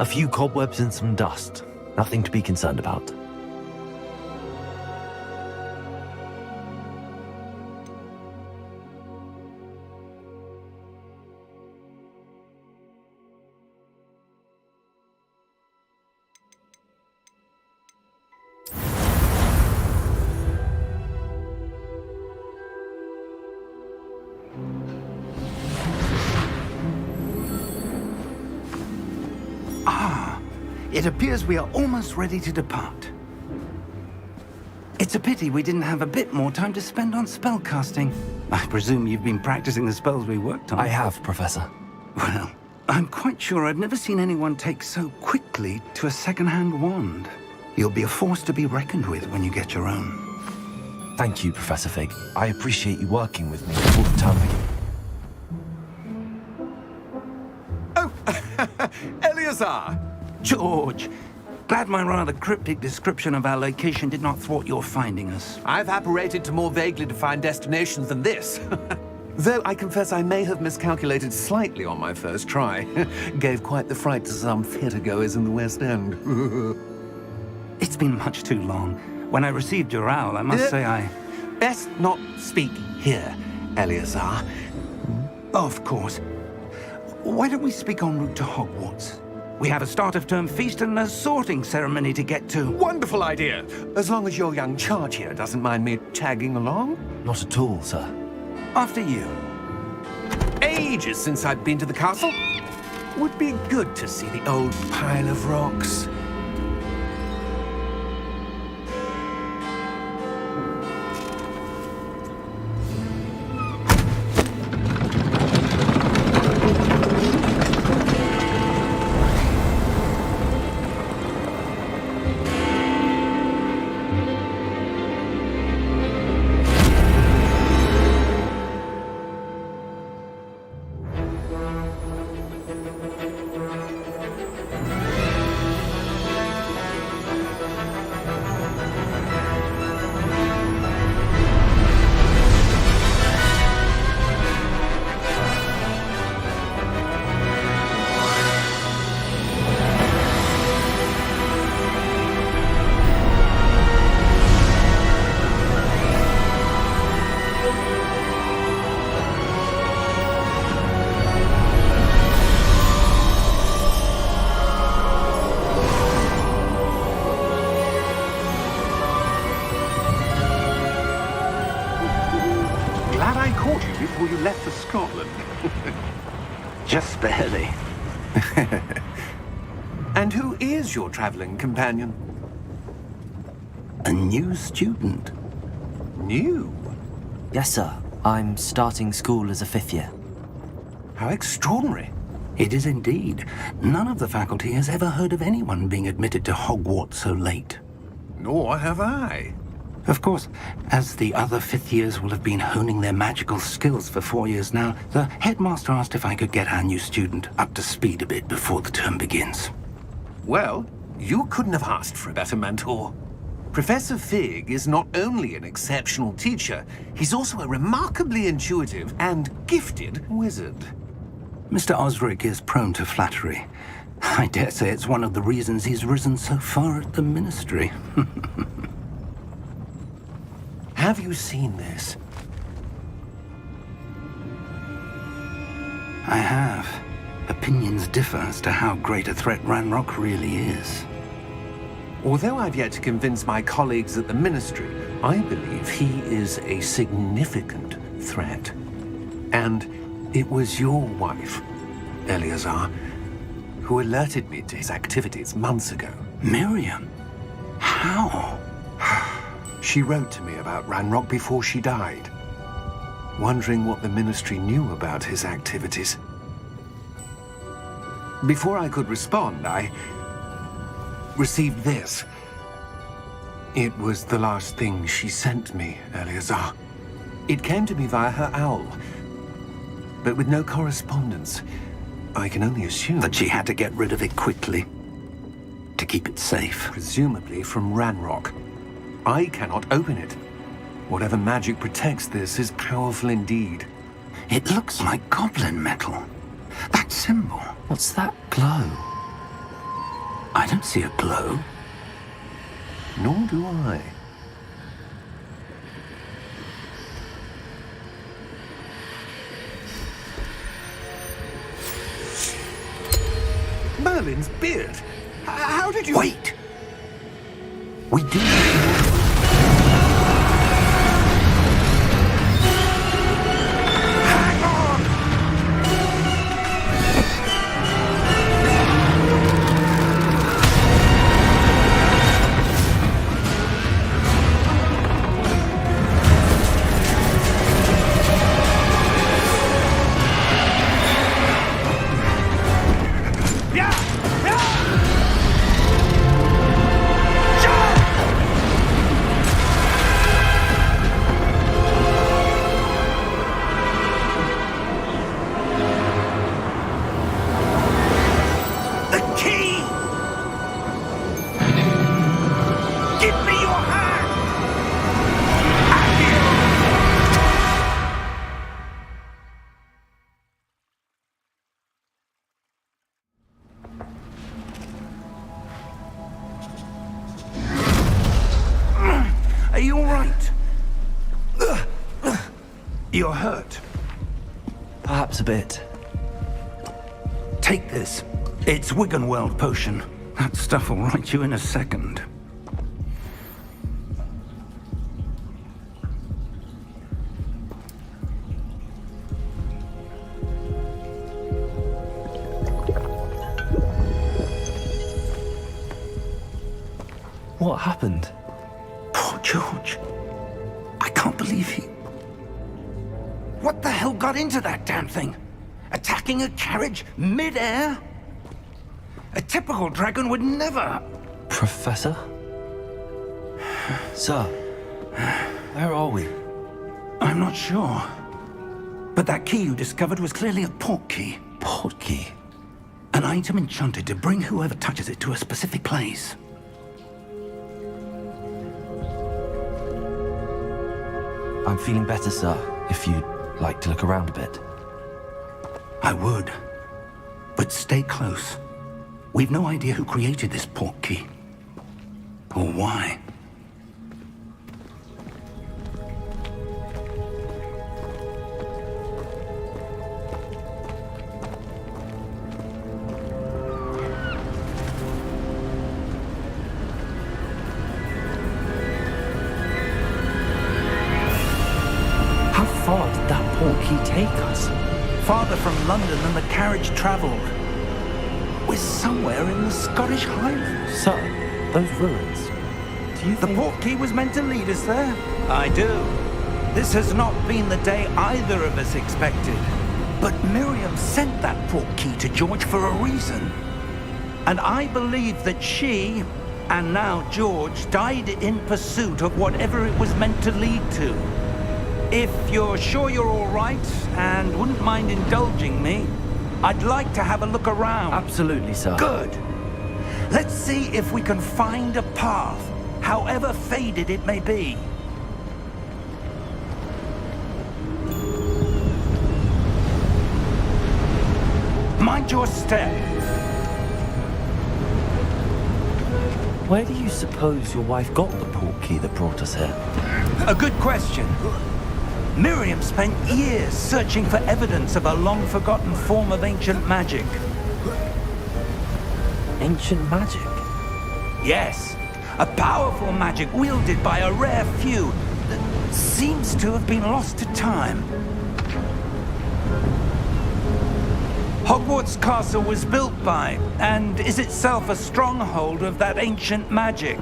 A few cobwebs and some dust. Nothing to be concerned about. It appears we are almost ready to depart. It's a pity we didn't have a bit more time to spend on spellcasting. I presume you've been practicing the spells we worked on. I have, Professor. Well, I'm quite sure I've never seen anyone take so quickly to a second-hand wand. You'll be a force to be reckoned with when you get your own. Thank you, Professor Fig. I appreciate you working with me before the term begins. Oh, Eleazar! George, glad my rather cryptic description of our location did not thwart your finding us. I've apparated to more vaguely defined destinations than this. Though I confess I may have miscalculated slightly on my first try. Gave quite the fright to some theatre-goers in the West End. It's been much too long. When I received your owl, I must say I... Best not speak here, Eleazar. Of course. Why don't we speak en route to Hogwarts? We have a start-of-term feast and a sorting ceremony to get to. Wonderful idea! As long as your young charge here doesn't mind me tagging along. Not at all, sir. After you. Ages since I've been to the castle. Would be good to see the old pile of rocks. Before you left for Scotland. Just barely. And who is your traveling companion? A new student. New? Yes, sir. I'm starting school as a 5th year. How extraordinary. It is indeed. None of the faculty has ever heard of anyone being admitted to Hogwarts so late. Nor have I. Of course, as the other 5th years will have been honing their magical skills for 4 years now, the headmaster asked if I could get our new student up to speed a bit before the term begins. Well, you couldn't have asked for a better mentor. Professor Fig is not only an exceptional teacher, he's also a remarkably intuitive and gifted wizard. Mr. Osric is prone to flattery. I dare say it's one of the reasons he's risen so far at the Ministry. Have you seen this? I have. Opinions differ as to how great a threat Ranrock really is. Although I've yet to convince my colleagues at the Ministry, I believe he is a significant threat. And it was your wife, Eleazar, who alerted me to his activities months ago. Miriam? How? She wrote to me about Ranrock before she died, wondering what the Ministry knew about his activities. Before I could respond, I received this. It was the last thing she sent me, Eleazar. It came to me via her owl, but with no correspondence. I can only assume That she had to get rid of it quickly, to keep it safe. presumably from Ranrock. I cannot open it. Whatever magic protects this is powerful indeed. It looks like goblin metal. That symbol. What's that glow? I don't see a glow. Nor do I. Merlin's beard! How did you... Wait! We do... Hang on! Are you all right? You're hurt. Perhaps a bit. Take this. It's Wiggenweld potion. That stuff will right you in a second. What happened? Poor George. I can't believe he... What the hell got into that damn thing? Attacking a carriage mid-air? A typical dragon would never... Professor? Sir, where are we? I'm not sure. But that key you discovered was clearly a port key. Port key? An item enchanted to bring whoever touches it to a specific place. I'm feeling better, sir, if you'd like to look around a bit. I would. But stay close. We've no idea who created this port key. Or why. How far did that port key take us? Farther from London than the carriage travelled. We're somewhere in the Scottish Highlands. Sir, those ruins. Do you The think... port key was meant to lead us there? I do. This has not been the day either of us expected. But Miriam sent that port key to George for a reason. And I believe that she, and now George, died in pursuit of whatever it was meant to lead to. If you're sure you're all right and wouldn't mind indulging me, I'd like to have a look around. Absolutely, sir. Good. Let's see if we can find a path, however faded it may be. Mind your step. Where do you suppose your wife got the port key that brought us here? A good question. Miriam spent years searching for evidence of a long-forgotten form of ancient magic. Ancient magic? Yes, a powerful magic wielded by a rare few that seems to have been lost to time. Hogwarts Castle was built by, and is itself a stronghold of that ancient magic.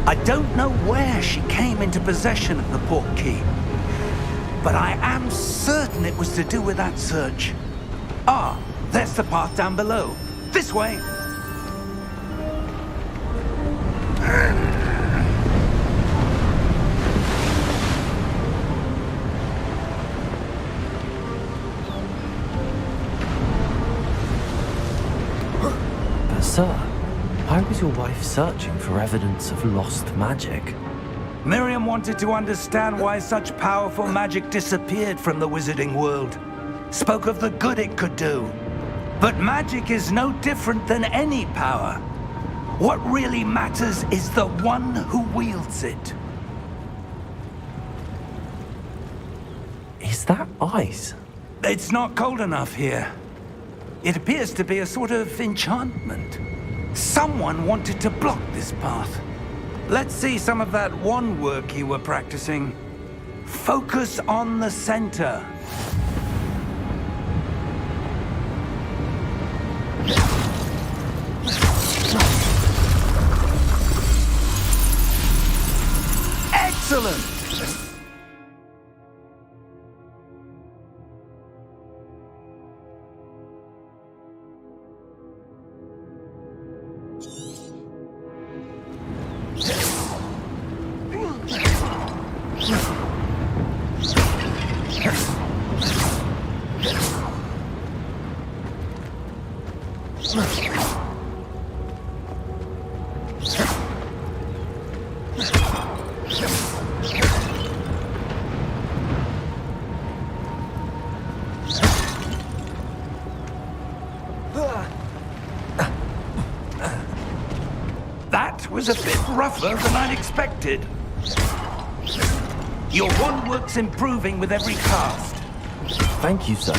I don't know where she came into possession of the port key, but I am certain it was to do with that search. Ah, there's the path down below. This way. But sir, why was your wife searching for evidence of lost magic? Miriam wanted to understand why such powerful magic disappeared from the wizarding world. Spoke of the good it could do. But magic is no different than any power. What really matters is the one who wields it. Is that ice? It's not cold enough here. It appears to be a sort of enchantment. Someone wanted to block this path. Let's see some of that wand work you were practicing. Focus on the center. Excellent! That was a bit rougher than I'd expected. Your wand work's improving with every cast. Thank you, sir.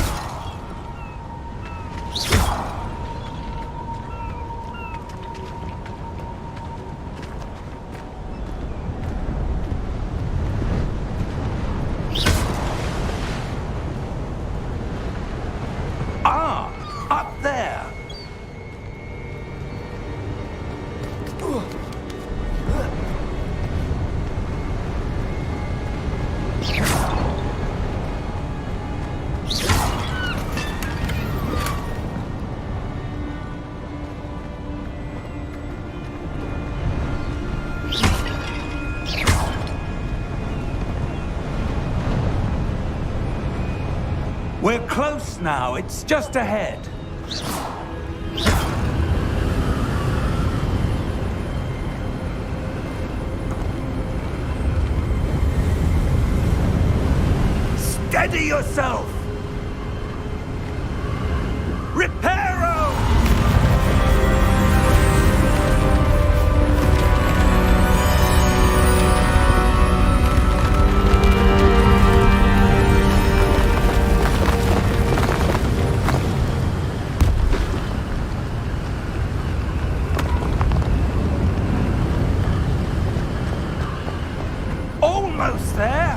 Ah, up there. We're close now. It's just ahead. Steady yourself! Reparo! Almost there!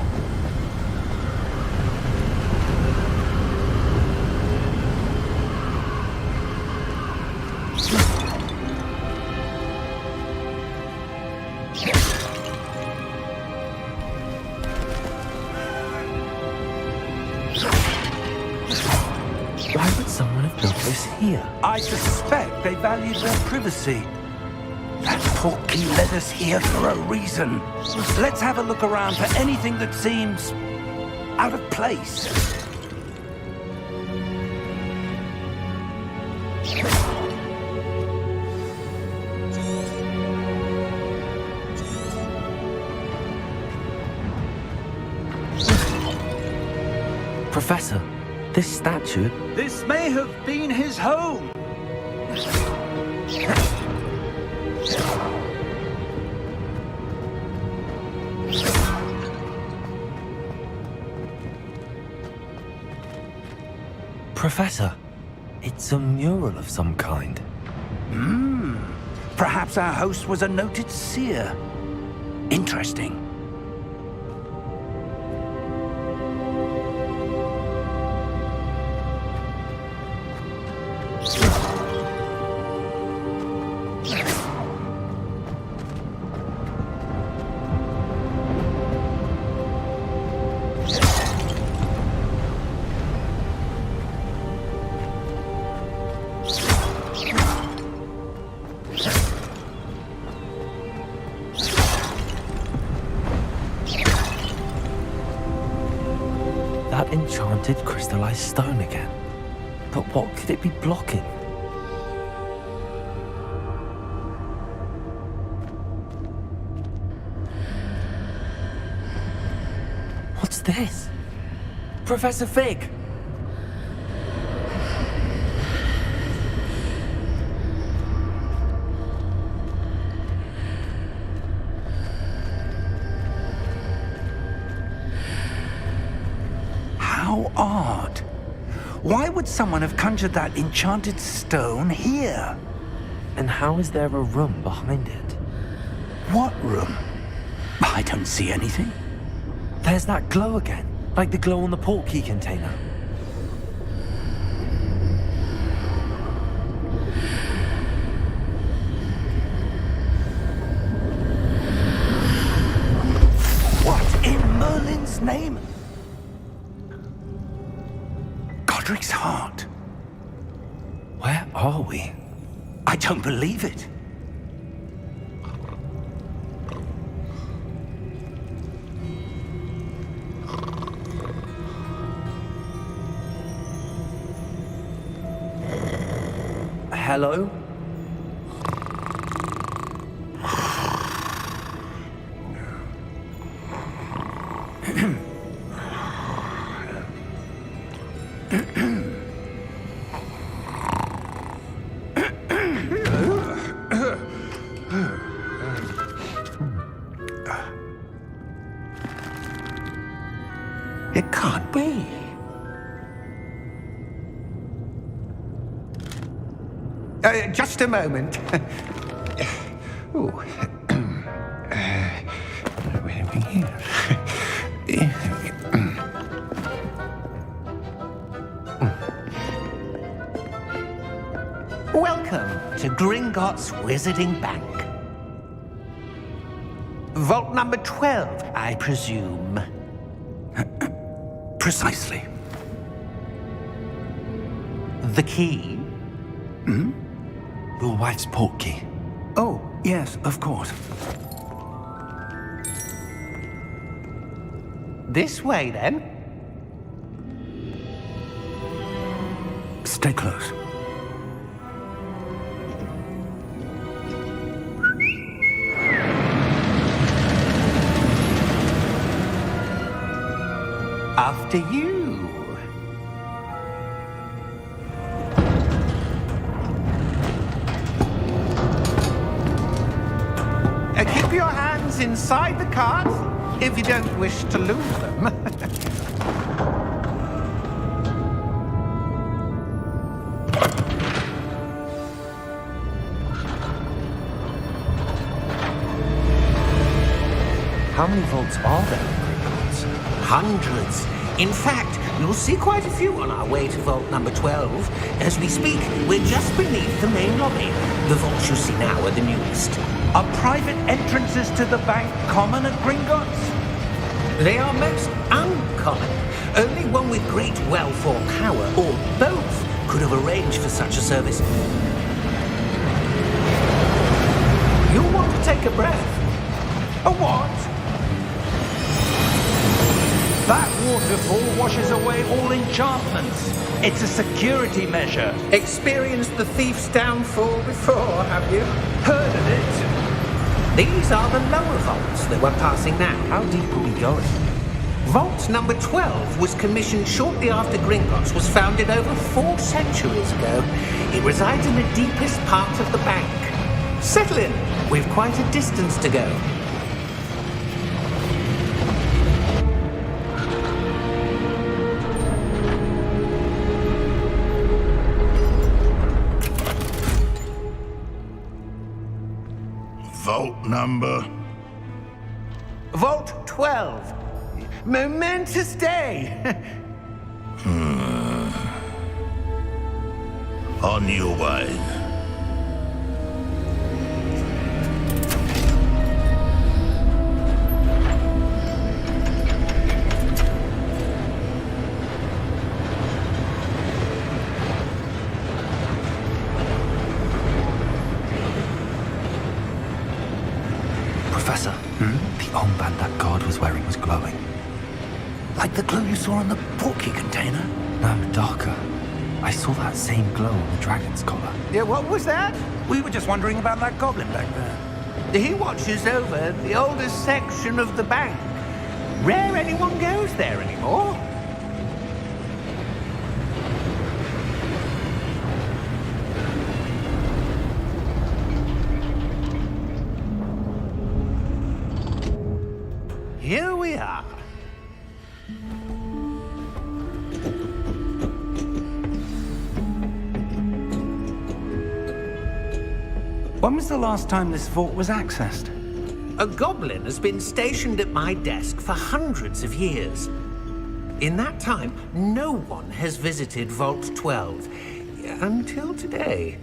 Why would someone have built this here? I suspect they valued their privacy. That portkey led us here for a reason. Let's have a look around for anything that seems out of place. Professor, this statue... This may have been his home. Professor, it's a mural of some kind. Perhaps our host was a noted seer. Interesting. That enchanted crystallized stone again. But what could it be blocking? What's this? Professor Fig! How odd. Why would someone have conjured that enchanted stone here? And how is there a room behind it? What room? I don't see anything. There's that glow again, like the glow on the portkey container. What in Merlin's name? Godric's heart. Where are we? I don't believe it. Hello? It can't be. Just a moment. Ooh. Where are we here? Welcome to Gringotts Wizarding Bank. Vault number 12, I presume. Precisely. The key? Your wife's portkey. Oh, yes, of course. This way, then. Stay close. After you. Keep your hands inside the cart if you don't wish to lose them. How many vaults are there in Gringotts? Hundreds. In fact, you'll see quite a few on our way to vault number 12. As we speak, we're just beneath the main lobby. The vaults you see now are the newest. Are private entrances to the bank common at Gringotts? They are most uncommon. Only one with great wealth or power, or both, could have arranged for such a service. You'll want to take a breath. A what? That waterfall washes away all enchantments. It's a security measure. Experienced the thief's downfall before, have you? Heard of it? These are the lower vaults that we're passing now. How deep are we going? Vault number 12 was commissioned shortly after Gringotts was founded over 4 centuries ago. It resides in the deepest part of the bank. Settle in. We've quite a distance to go. Vault number? Vault 12. Momentous day. On your way. Professor, the armband that guard was wearing was glowing. Like the glow you saw on the portkey container? No, darker. I saw that same glow on the dragon's collar. Yeah, what was that? We were just wondering about that goblin back there. He watches over the oldest section of the bank. Rare anyone goes there anymore. Here we are. When was the last time this vault was accessed? A goblin has been stationed at my desk for hundreds of years. In that time, no one has visited Vault 12. Until today.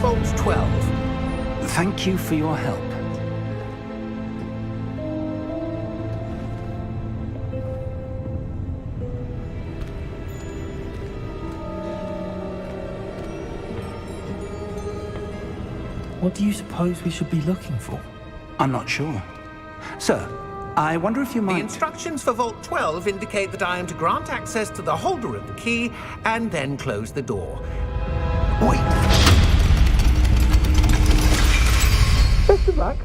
Vault 12. Thank you for your help. What do you suppose we should be looking for? I'm not sure. Sir, I wonder if you The might... instructions for Vault 12 indicate that I am to grant access to the holder of the key and then close the door. Wait! Best of luck.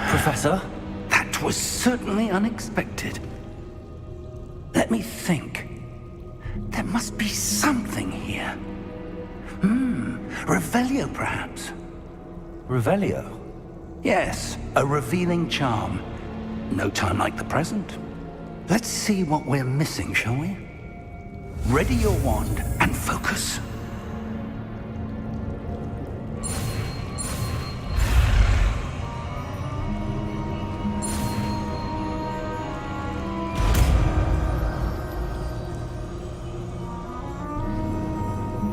Professor? That was certainly unexpected. Let me think. There must be something here. Revelio, perhaps? Revelio? Yes, a revealing charm. No time like the present. Let's see what we're missing, shall we? Ready your wand and focus.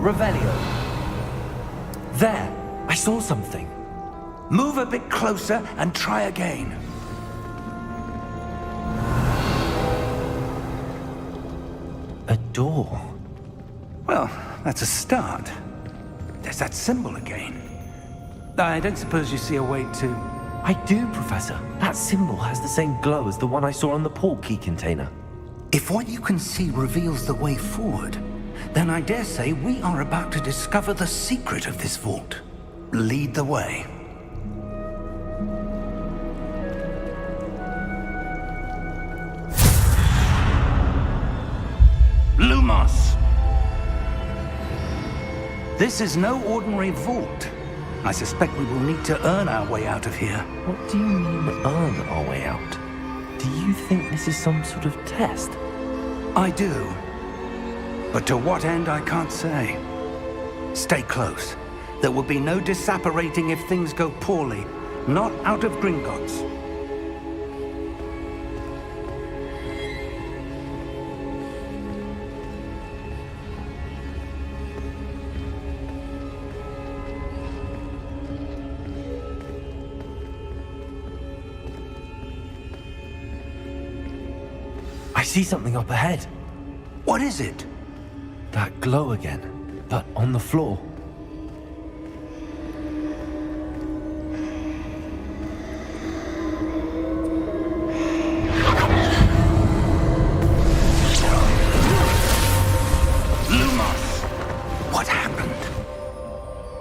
Revelio. There! I saw something. Move a bit closer and try again. A door. Well, that's a start. There's that symbol again. I don't suppose you see a way to... I do, Professor. That symbol has the same glow as the one I saw on the port key container. If what you can see reveals the way forward, then I dare say we are about to discover the secret of this vault. Lead the way. Lumos! This is no ordinary vault. I suspect we will need to earn our way out of here. What do you mean, earn our way out? Do you think this is some sort of test? I do. But to what end, I can't say. Stay close. There will be no disapparating if things go poorly. Not out of Gringotts. I see something up ahead. What is it? That glow again, but on the floor. Lumos! What happened?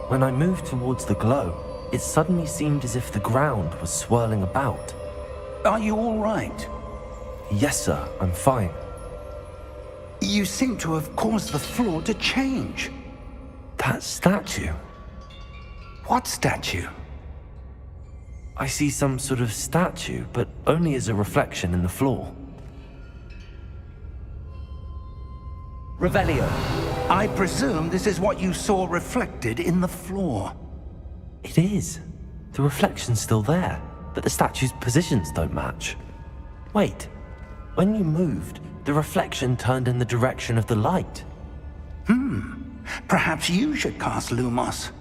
When I moved towards the glow, it suddenly seemed as if the ground was swirling about. Are you all right? Yes, sir, I'm fine. You seem to have caused the floor to change. That statue. What statue? I see some sort of statue, but only as a reflection in the floor. Revelio. I presume this is what you saw reflected in the floor. It is. The reflection's still there, but the statue's positions don't match. Wait. When you moved, the reflection turned in the direction of the light. Perhaps you should cast Lumos.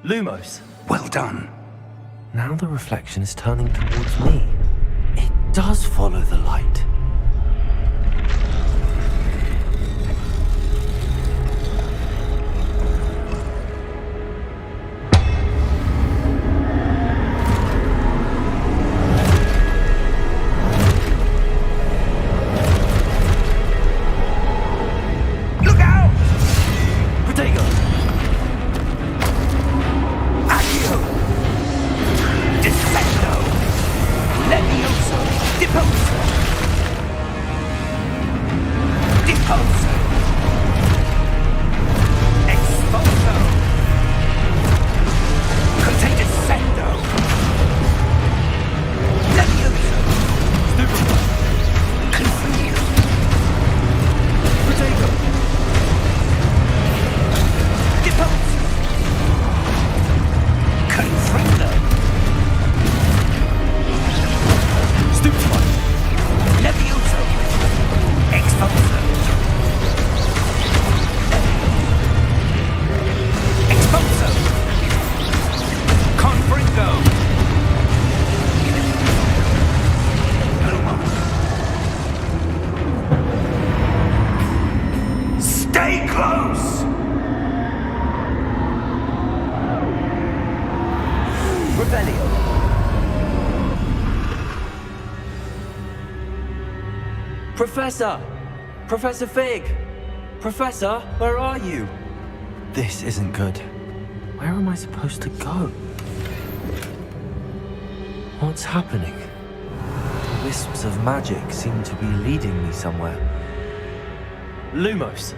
Lumos. Well done. Now the reflection is turning towards me. It does follow the light. Look out! Protego! Accio! Defendo! Repulsor. Expulso. Contagious Sendo. Levioso. Stupefy. Confuse. Potato. Depose. Confringo. Stupefy. Levioso. Expulso. Expulso. Confringo. Stay close! Revelio. Professor! Professor Fig! Professor, where are you? This isn't good. Where am I supposed to go? What's happening? The wisps of magic seem to be leading me somewhere. Lumos!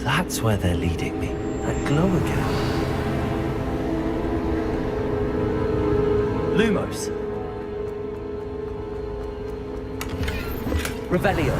That's where they're leading me. That glow again. Lumos. Revelio.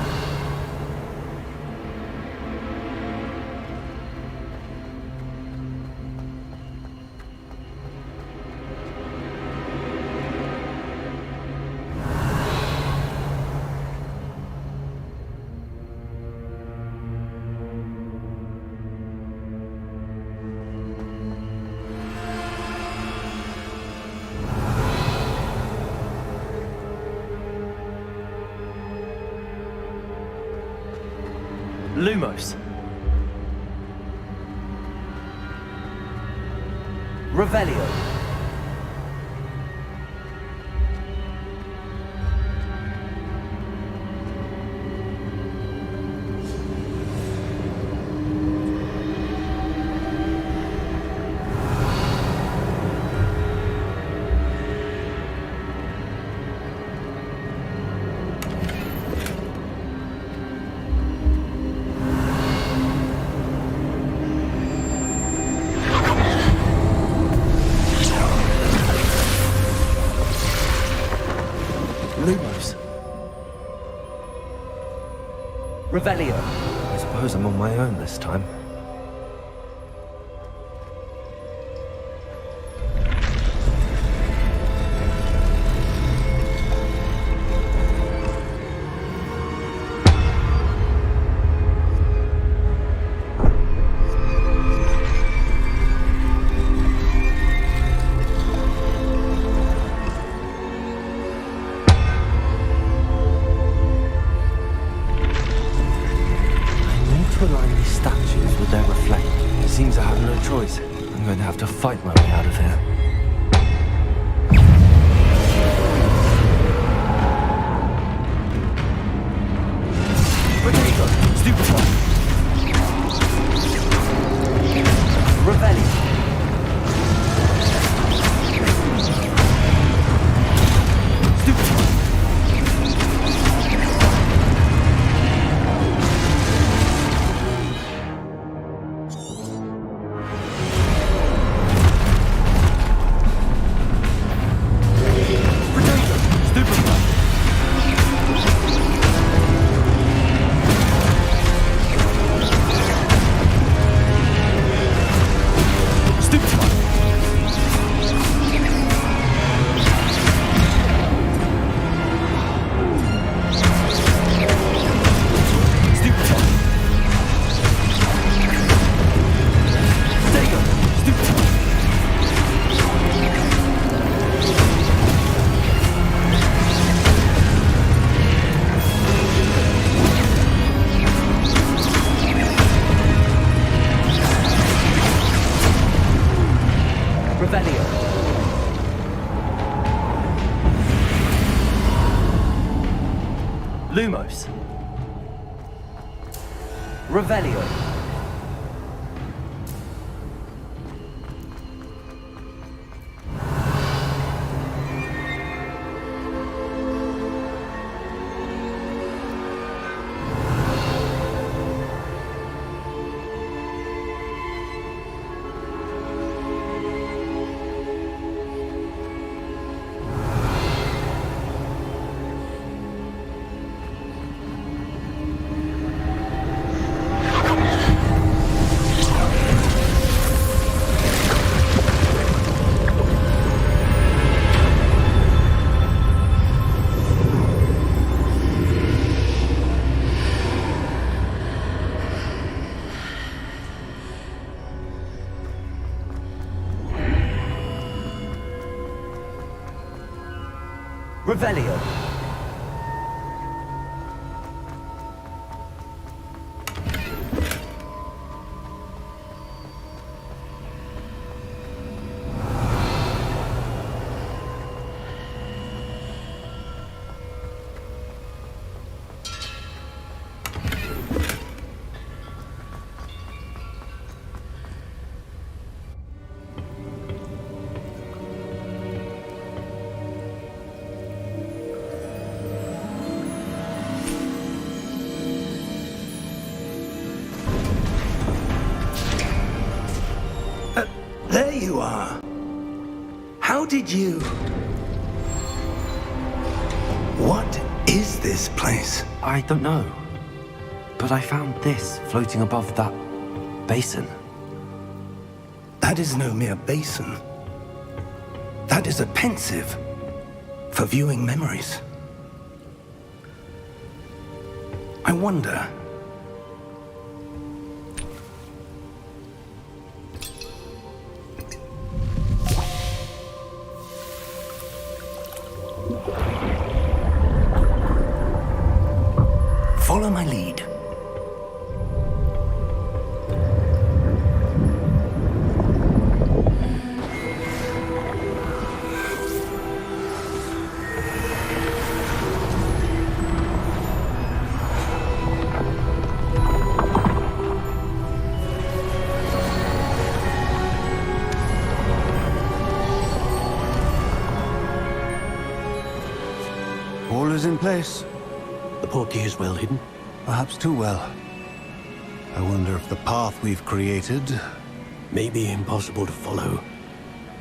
Lumos. Revelio. Lumos. Revelio. I suppose I'm on my own this time. Seems I have no choice. I'm going to have to fight my way out of here. Potato! Stupefy! Revelio! Stupefy! Revelio. Lumos. Revelio. Revelio. There you are. How did you... What is this place? I don't know. But I found this floating above that basin. That is no mere basin. That is a pensive for viewing memories. I wonder... Follow my lead. All is in place. The portkey is well hidden. Perhaps too well. I wonder if the path we've created... May be impossible to follow.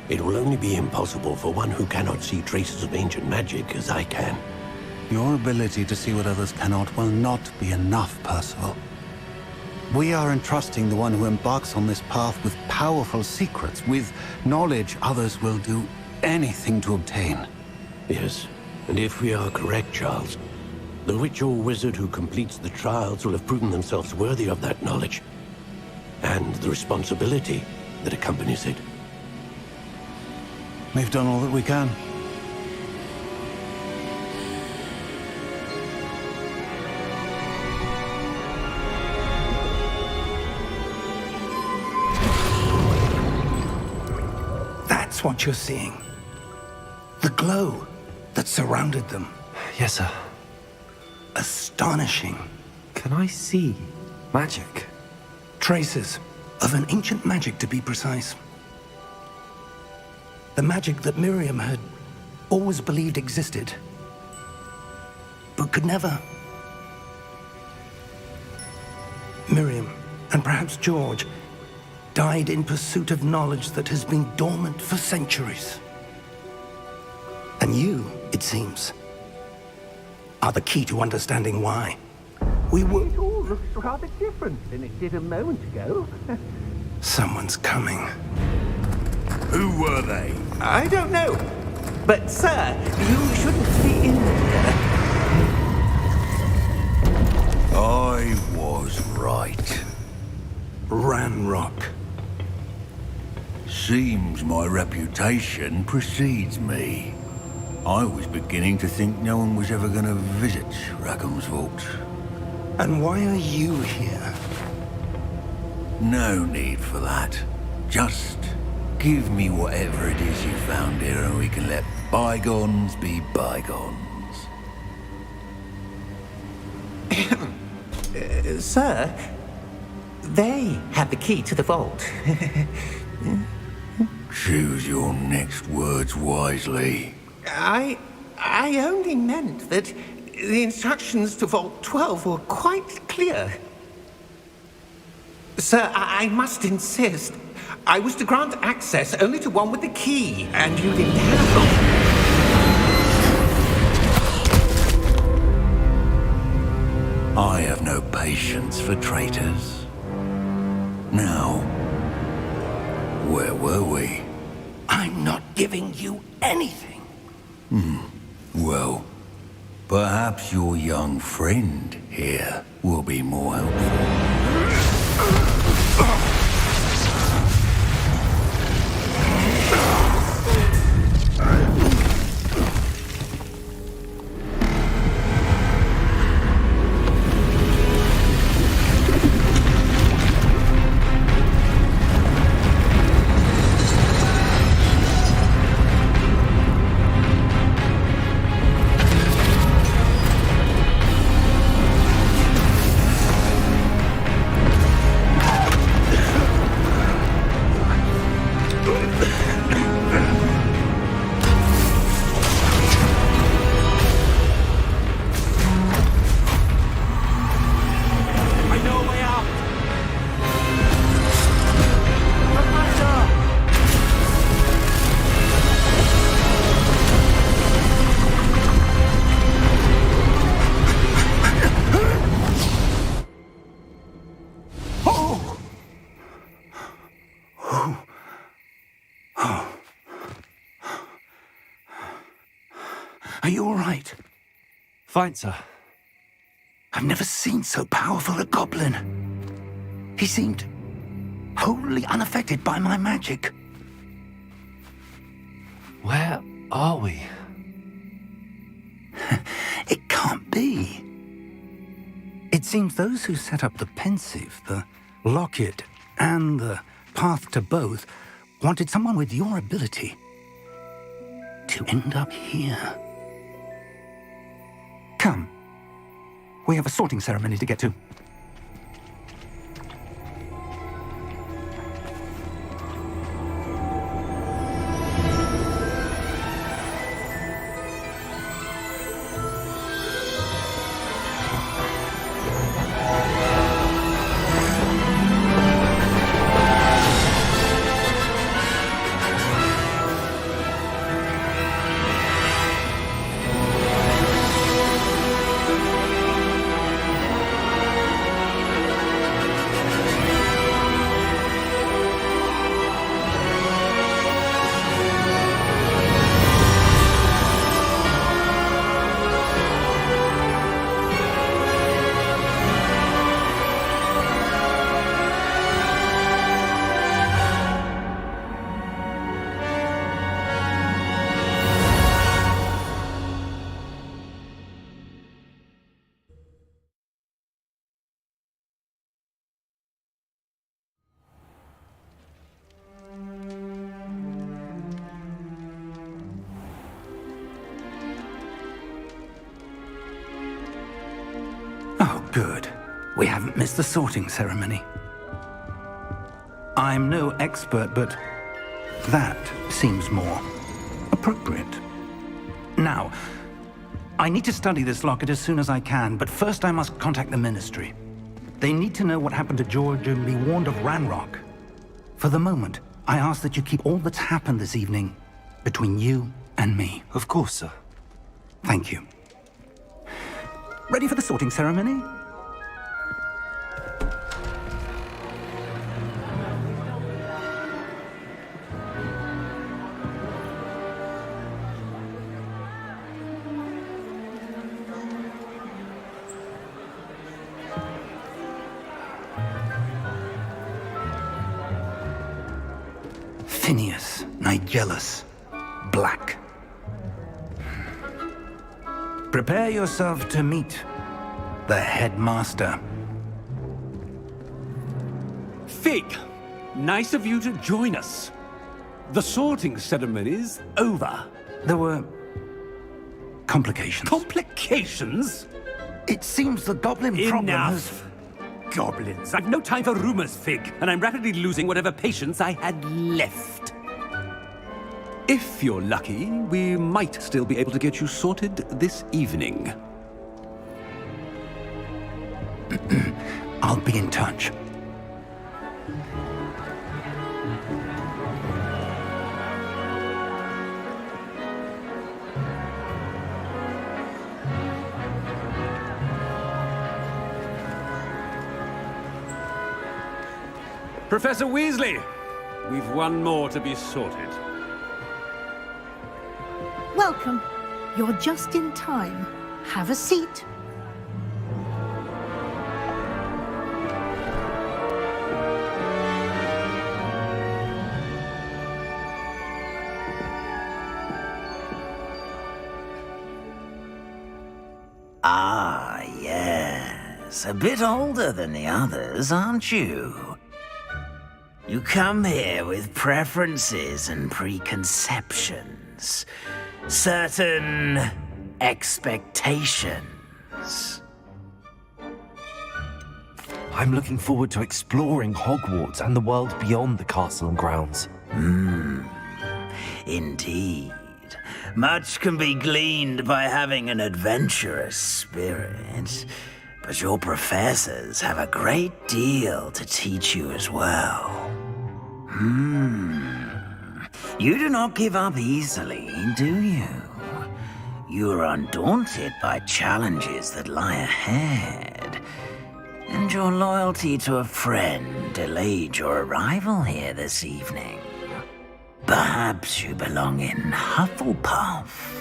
It will only be impossible for one who cannot see traces of ancient magic as I can. Your ability to see what others cannot will not be enough, Percival. We are entrusting the one who embarks on this path with powerful secrets, with knowledge others will do anything to obtain. Yes, and if we are correct, Charles, the witch or wizard who completes the trials will have proven themselves worthy of that knowledge, and the responsibility that accompanies it. We've done all that we can. That's what you're seeing. The glow that surrounded them. Yes, sir. Astonishing. Can I see magic? Traces of an ancient magic, to be precise. The magic that Miriam had always believed existed, but could never. Miriam, and perhaps George, died in pursuit of knowledge that has been dormant for centuries. And you, it seems, are the key to understanding why. We were... It all looks rather different than it did a moment ago. Someone's coming. Who were they? I don't know. But, sir, you shouldn't be in here. I was right. Ranrock. Seems my reputation precedes me. I was beginning to think no one was ever going to visit Rackham's vault. And why are you here? No need for that. Just Give me whatever it is you found here and we can let bygones be bygones. Sir, they have the key to the vault. Choose your next words wisely. I only meant that the instructions to Vault 12 were quite clear. Sir, I must insist. I was to grant access only to one with the key, and you didn't have it. I have no patience for traitors. Now, where were we? I'm not giving you anything. Well, perhaps your young friend here will be more helpful. Are you all right? Fine, sir. I've never seen so powerful a goblin. He seemed wholly unaffected by my magic. Where are we? It can't be. It seems those who set up the pensive, the locket, and the path to both wanted someone with your ability to end up here. Come. We have a sorting ceremony to get to. Oh, good. We haven't missed the sorting ceremony. I'm no expert, but that seems more appropriate. Now, I need to study this locket as soon as I can, but first I must contact the Ministry. They need to know what happened to George and be warned of Ranrock. For the moment, I ask that you keep all that's happened this evening between you and me. Of course, sir. Thank you. Ready for the sorting ceremony? Phineas, Nigellus, Black. Prepare yourself to meet the headmaster. Fig, nice of you to join us. The sorting ceremony's over. There were complications. Complications? It seems the goblin problem has... Enough! Goblins. I've no time for rumors, Fig, and I'm rapidly losing whatever patience I had left. If you're lucky, we might still be able to get you sorted this evening. I'll be in touch. Professor Weasley, we've one more to be sorted. Welcome. You're just in time. Have a seat. Ah, yes. A bit older than the others, aren't you? You come here with preferences and preconceptions. Certain expectations. I'm looking forward to exploring Hogwarts and the world beyond the castle and grounds. Indeed. Much can be gleaned by having an adventurous spirit, but your professors have a great deal to teach you as well. You do not give up easily, do you? You are undaunted by challenges that lie ahead, and your loyalty to a friend delayed your arrival here this evening. Perhaps you belong in Hufflepuff.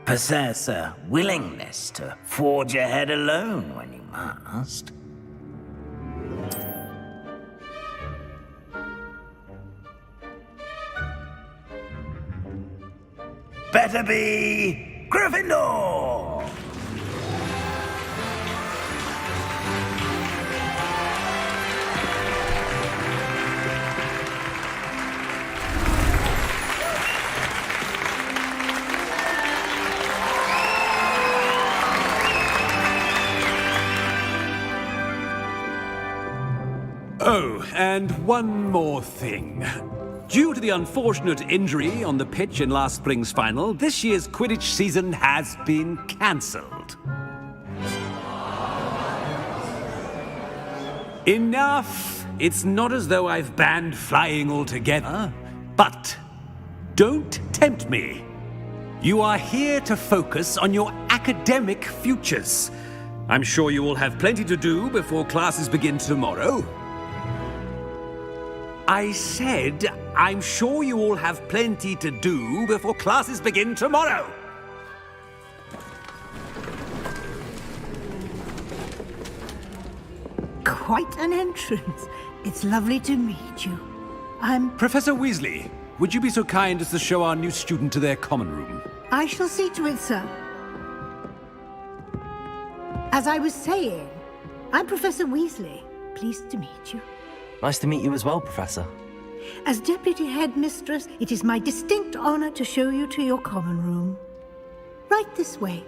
Possess a willingness to forge ahead alone when you must. Better be Gryffindor! Oh, and one more thing. Due to the unfortunate injury on the pitch in last spring's final, this year's Quidditch season has been cancelled. Enough! It's not as though I've banned flying altogether, but don't tempt me. You are here to focus on your academic futures. I'm sure you will have plenty to do before classes begin tomorrow. I said, I'm sure you all have plenty to do before classes begin tomorrow. Quite an entrance. It's lovely to meet you. Professor Weasley, would you be so kind as to show our new student to their common room? I shall see to it, sir. As I was saying, I'm Professor Weasley. Pleased to meet you. Nice to meet you as well, Professor. As Deputy Headmistress, it is my distinct honor to show you to your common room. Right this way.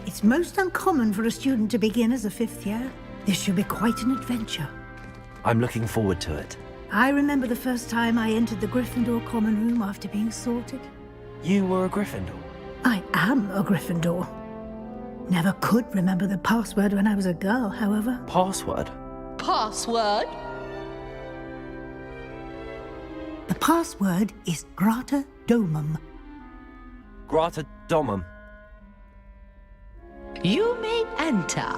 It's most uncommon for a student to begin as a fifth year. This should be quite an adventure. I'm looking forward to it. I remember the first time I entered the Gryffindor common room after being sorted. You were a Gryffindor? I am a Gryffindor. Never could remember the password when I was a girl, however. Password? Password? The password is Grata Domum. Grata Domum. You may enter.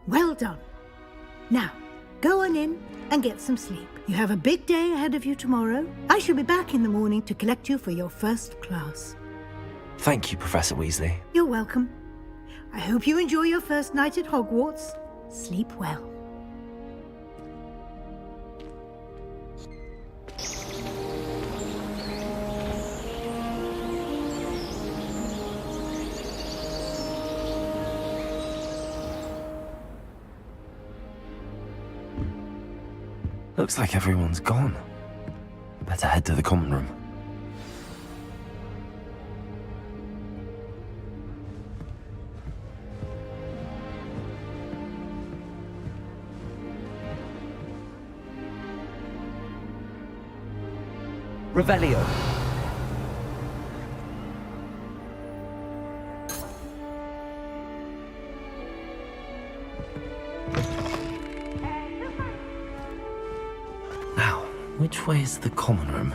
Well done. Now, go on in and get some sleep. You have a big day ahead of you tomorrow. I shall be back in the morning to collect you for your first class. Thank you, Professor Weasley. You're welcome. I hope you enjoy your first night at Hogwarts. Sleep well. Looks like everyone's gone. Better head to the common room. Revelio. Now, which way is the common room?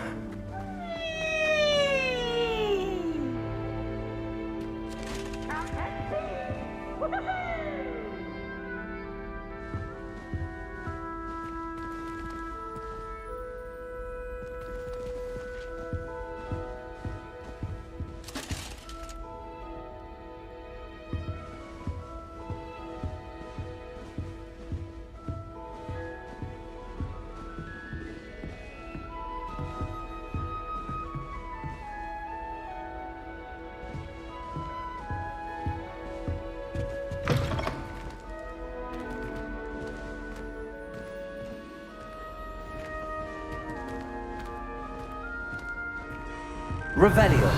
Revelio.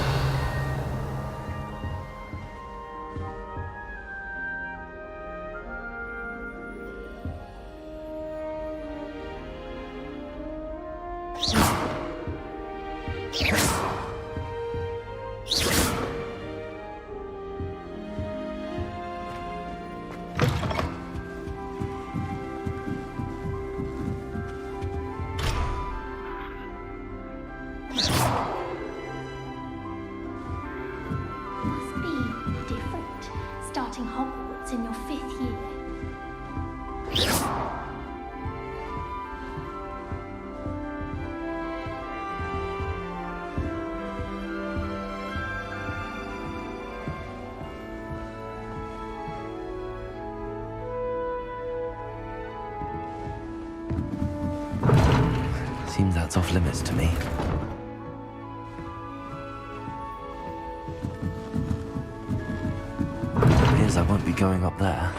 Starting Hogwarts in your 5th year. Seems that's off limits to me. I won't be going up there.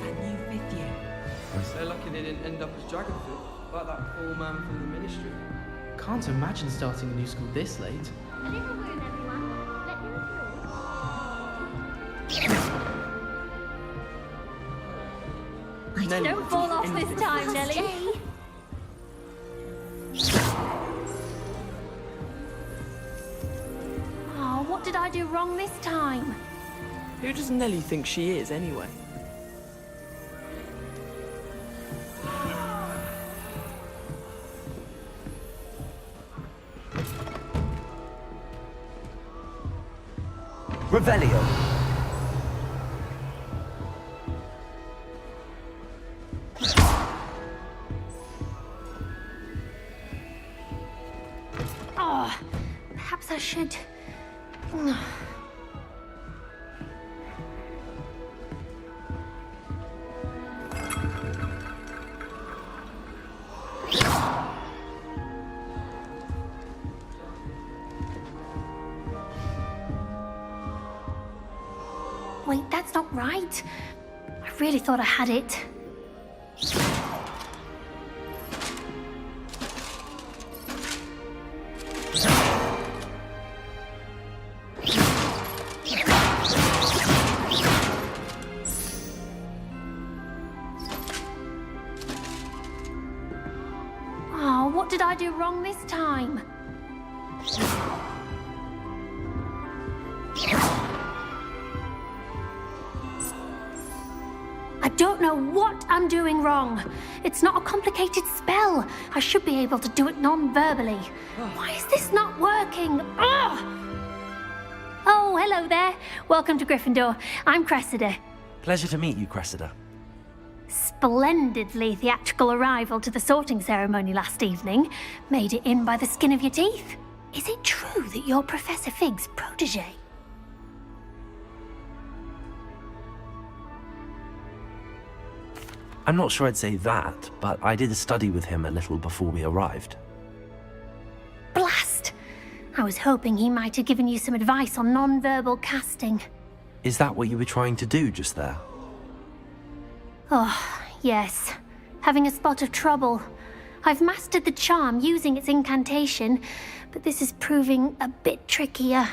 That new 5th year. I'm so lucky they didn't end up as Dragonfoot, like that poor man from the Ministry. Can't imagine starting a new school this late. A little room, everyone. Let me through. Nelly, Don't fall off this time, Nelly. Oh, what did I do wrong this time? Who does Nelly think she is, anyway? Revelio. Oh, perhaps I should. Wait, that's not right. I really thought I had it. Oh, what did I do wrong this time? don't know what I'm doing wrong. It's not a complicated spell. I should be able to do it non-verbally. Why is this not working? Ugh! Oh, hello there. Welcome to Gryffindor. I'm Cressida. Pleasure to meet you, Cressida. Splendidly theatrical arrival to the sorting ceremony last evening. Made it in by the skin of your teeth. Is it true that you're Professor Fig's protege? I'm not sure I'd say that, but I did study with him a little before we arrived. Blast! I was hoping he might have given you some advice on non-verbal casting. Is that what you were trying to do just there? Oh, yes. Having a spot of trouble. I've mastered the charm using its incantation, but this is proving a bit trickier.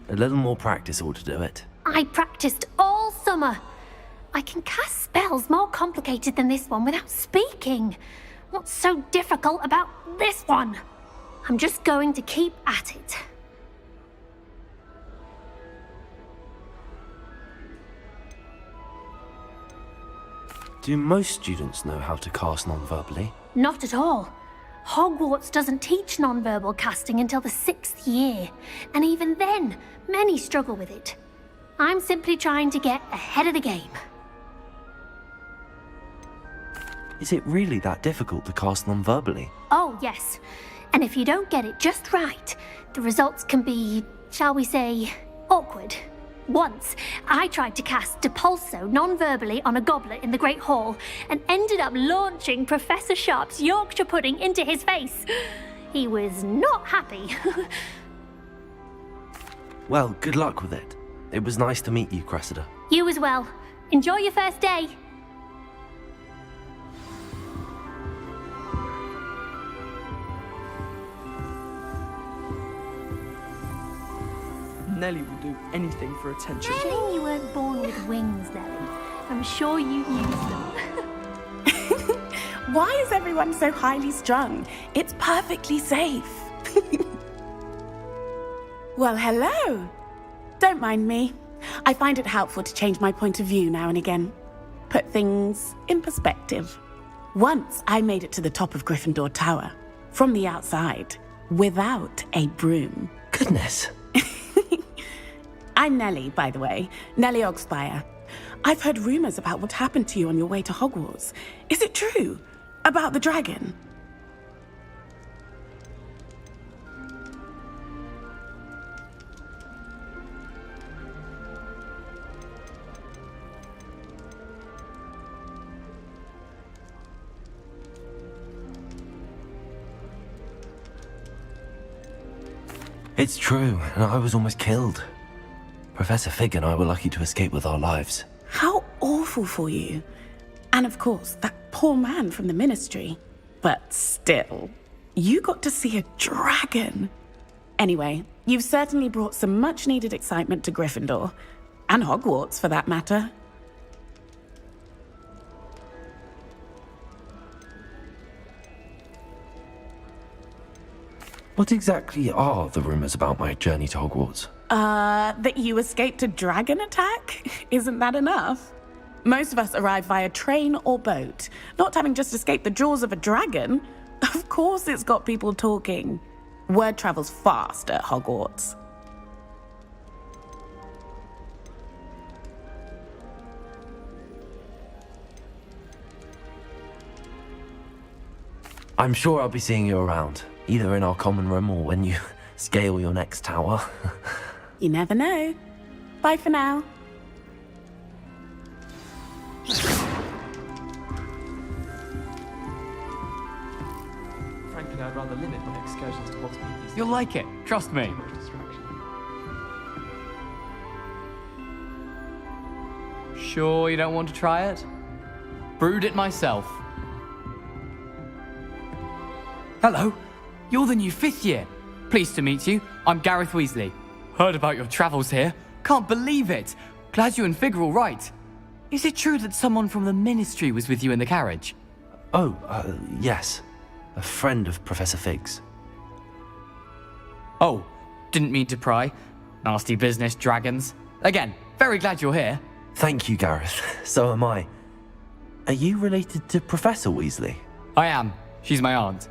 A little more practice ought to do it. I practiced all summer. I can cast spells more complicated than this one without speaking. What's so difficult about this one? I'm just going to keep at it. Do most students know how to cast non-verbally? Not at all. Hogwarts doesn't teach non-verbal casting until the 6th year, and even then, many struggle with it. I'm simply trying to get ahead of the game. Is it really that difficult to cast non-verbally? Oh, yes. And if you don't get it just right, the results can be, shall we say, awkward. Once, I tried to cast Depulso non-verbally on a goblet in the Great Hall and ended up launching Professor Sharp's Yorkshire pudding into his face. He was not happy. Well, good luck with it. It was nice to meet you, Cressida. You as well. Enjoy your first day. Nellie will do anything for attention. Shame you weren't born with wings, Nellie. I'm sure you used them. Why is everyone so highly strung? It's perfectly safe. Well, hello. Don't mind me. I find it helpful to change my point of view now and again. Put things in perspective. Once I made it to the top of Gryffindor Tower, from the outside, without a broom. Goodness. I'm Nellie, by the way. Nellie Ogspire. I've heard rumors about what happened to you on your way to Hogwarts. Is it true? About the dragon? It's true, and I was almost killed. Professor Fig and I were lucky to escape with our lives. How awful for you. And of course, that poor man from the Ministry. But still, you got to see a dragon. Anyway, you've certainly brought some much-needed excitement to Gryffindor. And Hogwarts, for that matter. What exactly are the rumors about my journey to Hogwarts? That you escaped a dragon attack? Isn't that enough? Most of us arrive via train or boat, not having just escaped the jaws of a dragon. Of course it's got people talking. Word travels fast at Hogwarts. I'm sure I'll be seeing you around, either in our common room or when you scale your next tower. You never know. Bye for now. Frankly, I'd rather limit my excursions to Hogsmeade. You'll like it, trust me. Sure you don't want to try it? Brewed it myself. Hello, you're the new 5th year. Pleased to meet you. I'm Gareth Weasley. Heard about your travels here. Can't believe it. Glad you and Fig are all right. Is it true that someone from the Ministry was with you in the carriage? Oh, yes. A friend of Professor Fig's. Oh, didn't mean to pry. Nasty business, dragons. Again, very glad you're here. Thank you, Gareth. So am I. Are you related to Professor Weasley? I am. She's my aunt.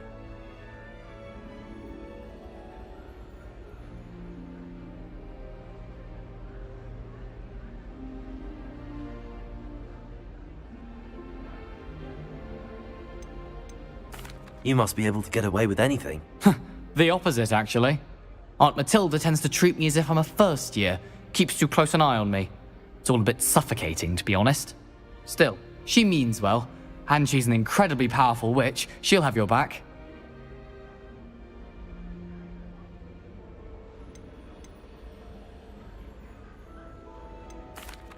You must be able to get away with anything. The opposite, actually. Aunt Matilda tends to treat me as if I'm a first year, keeps too close an eye on me. It's all a bit suffocating, to be honest. Still, she means well, and she's an incredibly powerful witch. She'll have your back.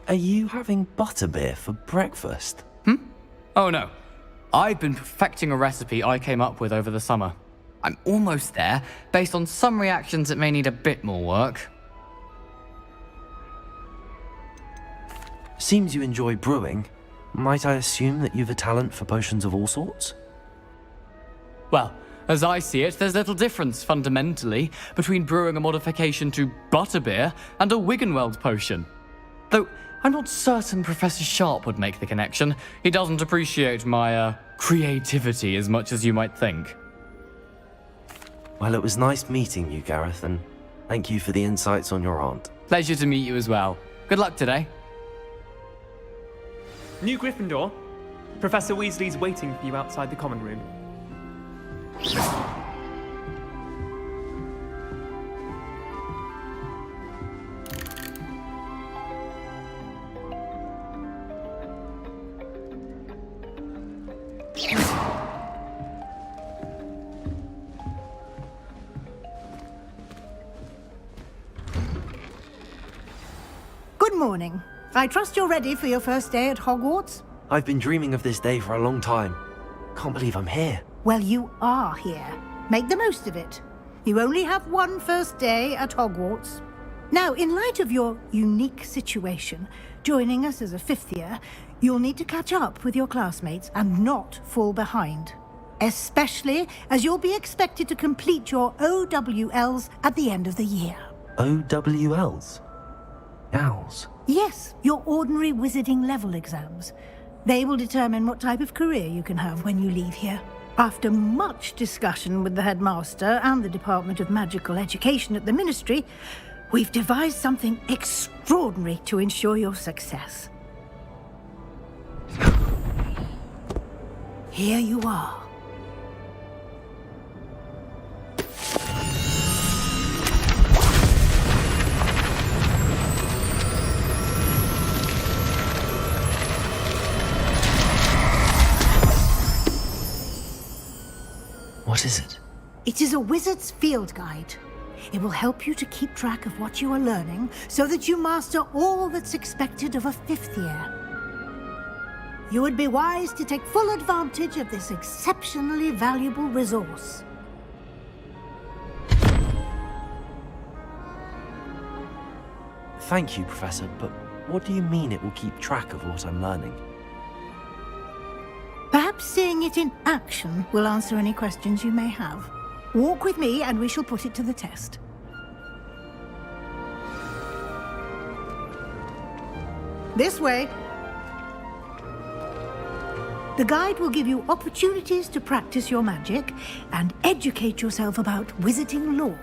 Are you having butterbeer for breakfast? Oh no. I've been perfecting a recipe I came up with over the summer. I'm almost there, based on some reactions that may need a bit more work. Seems you enjoy brewing. Might I assume that you've a talent for potions of all sorts? Well, as I see it, there's little difference, fundamentally, between brewing a modification to butterbeer and a Wiggenweld potion. Though, I'm not certain Professor Sharp would make the connection. He doesn't appreciate my, creativity as much as you might think. Well, it was nice meeting you, Gareth, and thank you for the insights on your aunt. Pleasure to meet you as well. Good luck today. New Gryffindor. Professor Weasley's waiting for you outside the common room. Good morning. I trust you're ready for your first day at Hogwarts? I've been dreaming of this day for a long time. Can't believe I'm here. Well, you are here. Make the most of it. You only have one first day at Hogwarts. Now, in light of your unique situation, joining us as a fifth year, you'll need to catch up with your classmates and not fall behind. Especially as you'll be expected to complete your OWLs at the end of the year. OWLs? Owls? Yes, your ordinary wizarding level exams. They will determine what type of career you can have when you leave here. After much discussion with the headmaster and the Department of Magical Education at the Ministry, we've devised something extraordinary to ensure your success. Here you are. What is it? It is a wizard's field guide. It will help you to keep track of what you are learning so that you master all that's expected of a fifth year. You would be wise to take full advantage of this exceptionally valuable resource. Thank you, Professor, but what do you mean it will keep track of what I'm learning? Perhaps seeing it in action will answer any questions you may have. Walk with me and we shall put it to the test. This way. The guide will give you opportunities to practice your magic and educate yourself about wizarding lore.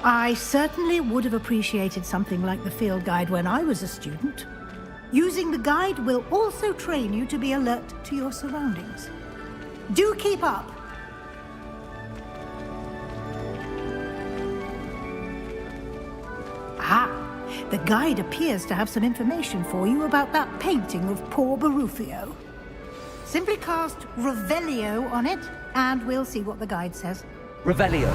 I certainly would have appreciated something like the field guide when I was a student. Using the guide will also train you to be alert to your surroundings. Do keep up! Ah, the guide appears to have some information for you about that painting of poor Barufio. Simply cast Revelio on it, and we'll see what the guide says. Revelio.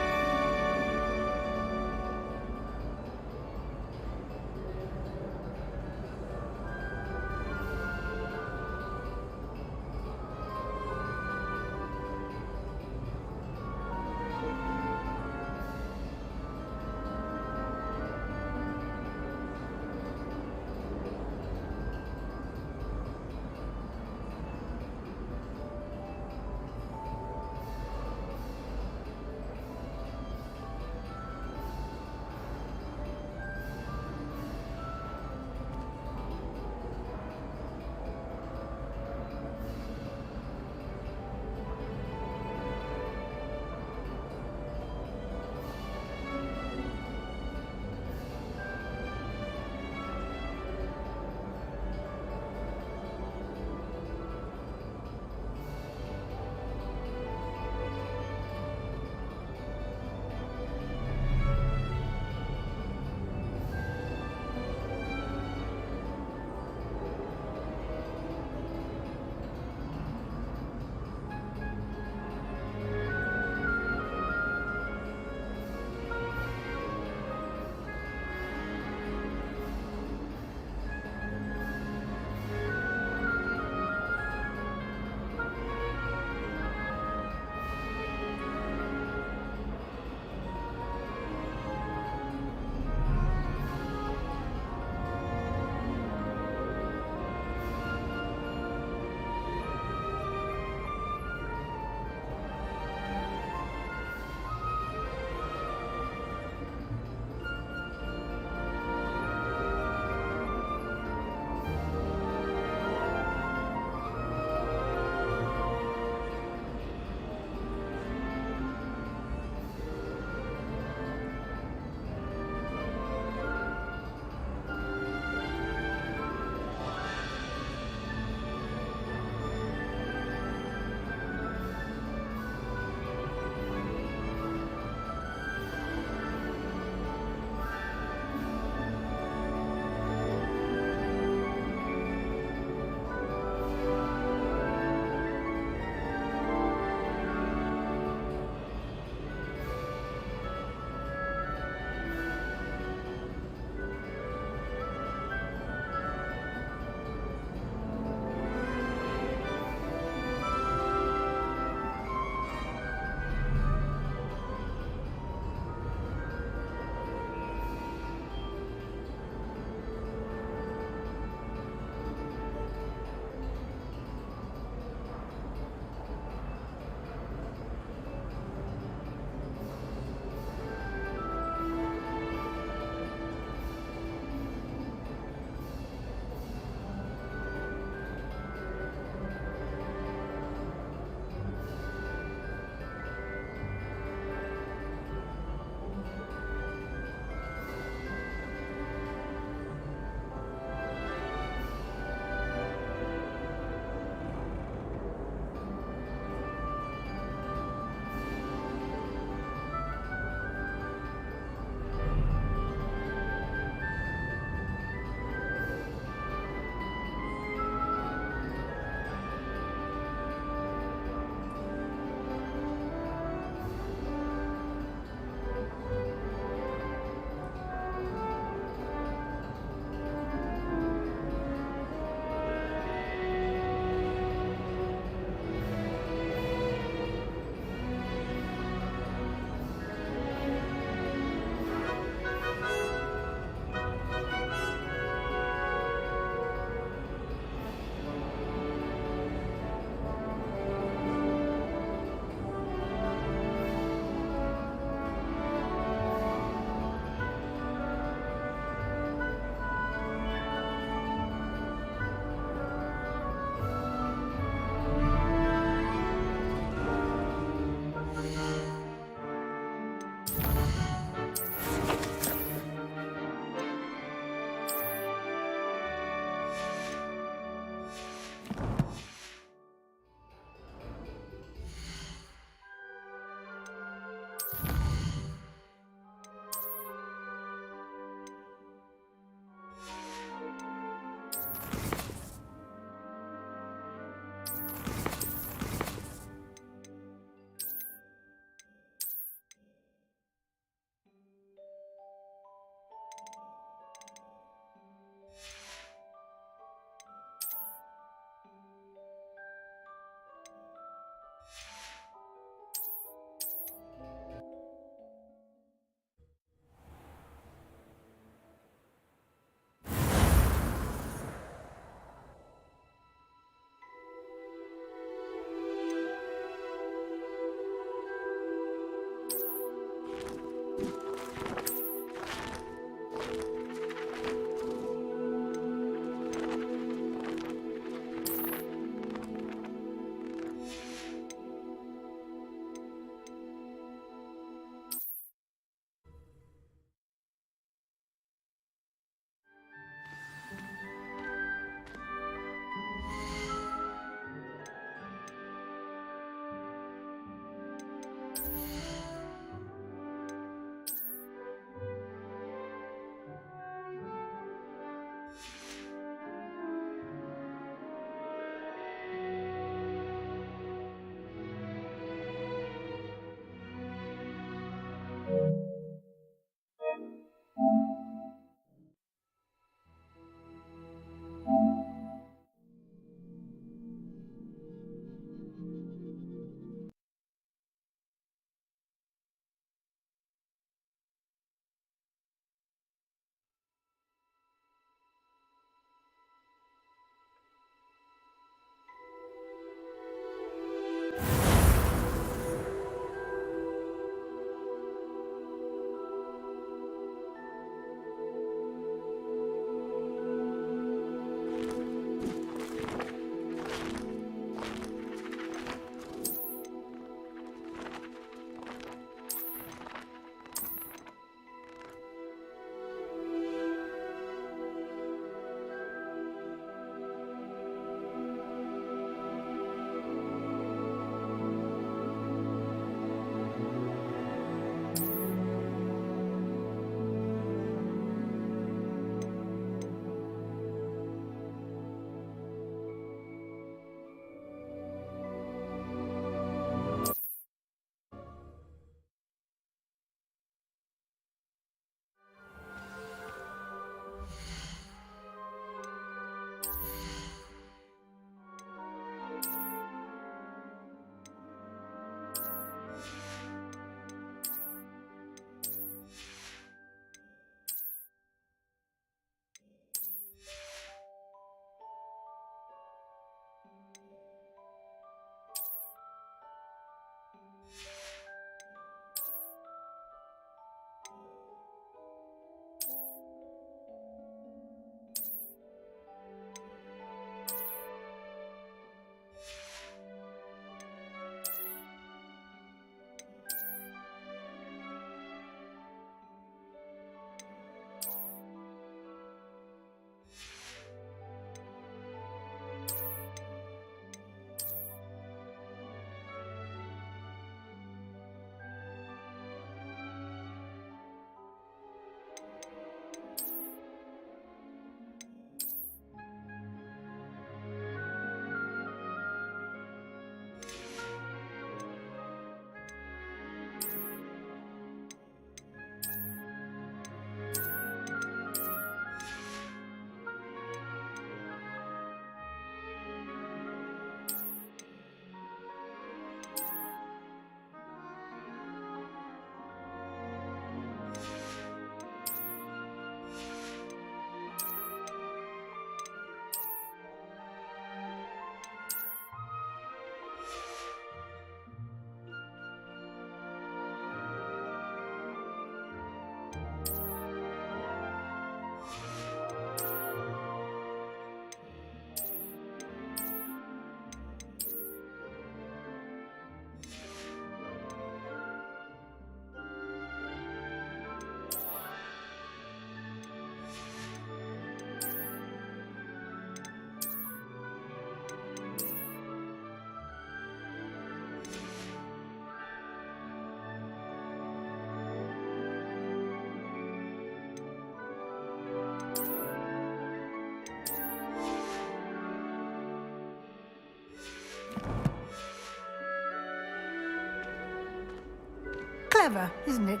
Clever, isn't it?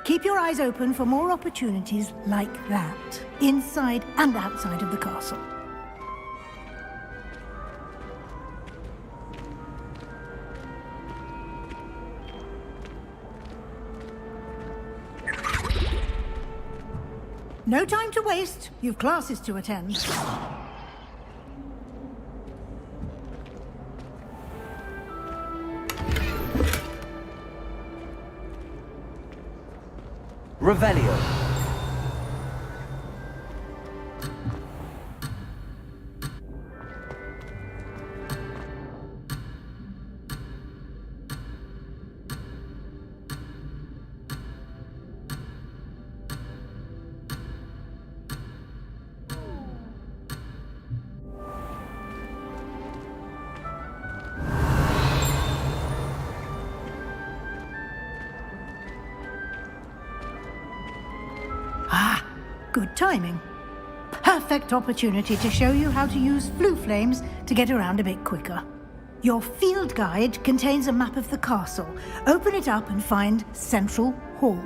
Keep your eyes open for more opportunities like that, inside and outside of the castle. No time to waste. You've classes to attend. Revelio. Good timing. Perfect opportunity to show you how to use flue flames to get around a bit quicker. Your field guide contains a map of the castle. Open it up and find Central Hall.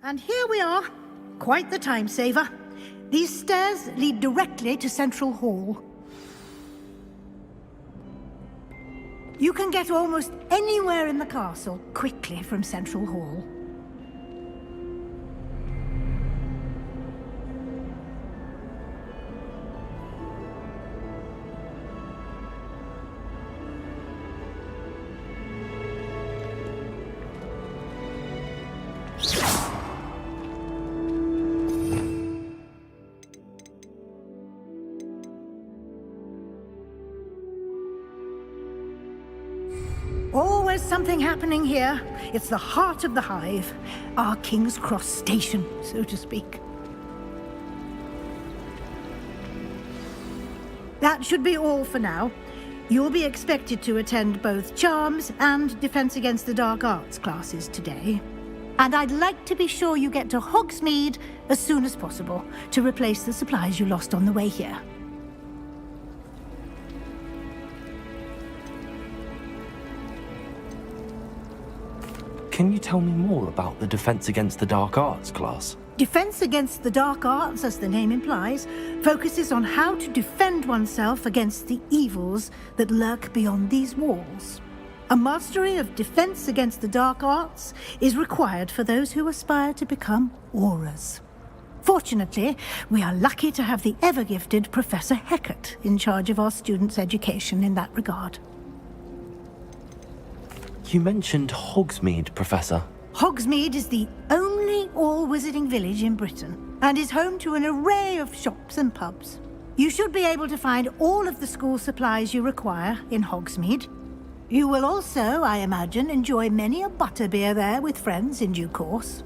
And here we are. Quite the time saver. These stairs lead directly to Central Hall. You can get almost anywhere in the castle quickly from Central Hall. Always something happening here. It's the heart of the hive. Our King's Cross station, so to speak. That should be all for now. You'll be expected to attend both Charms and Defense Against the Dark Arts classes today. And I'd like to be sure you get to Hogsmeade as soon as possible to replace the supplies you lost on the way here. Can you tell me more about the Defense Against the Dark Arts class? Defense Against the Dark Arts, as the name implies, focuses on how to defend oneself against the evils that lurk beyond these walls. A mastery of Defense Against the Dark Arts is required for those who aspire to become Aurors. Fortunately, we are lucky to have the ever-gifted Professor Hecat in charge of our students' education in that regard. You mentioned Hogsmeade, Professor. Hogsmeade is the only all-wizarding village in Britain and is home to an array of shops and pubs. You should be able to find all of the school supplies you require in Hogsmeade. You will also, I imagine, enjoy many a butterbeer there with friends in due course.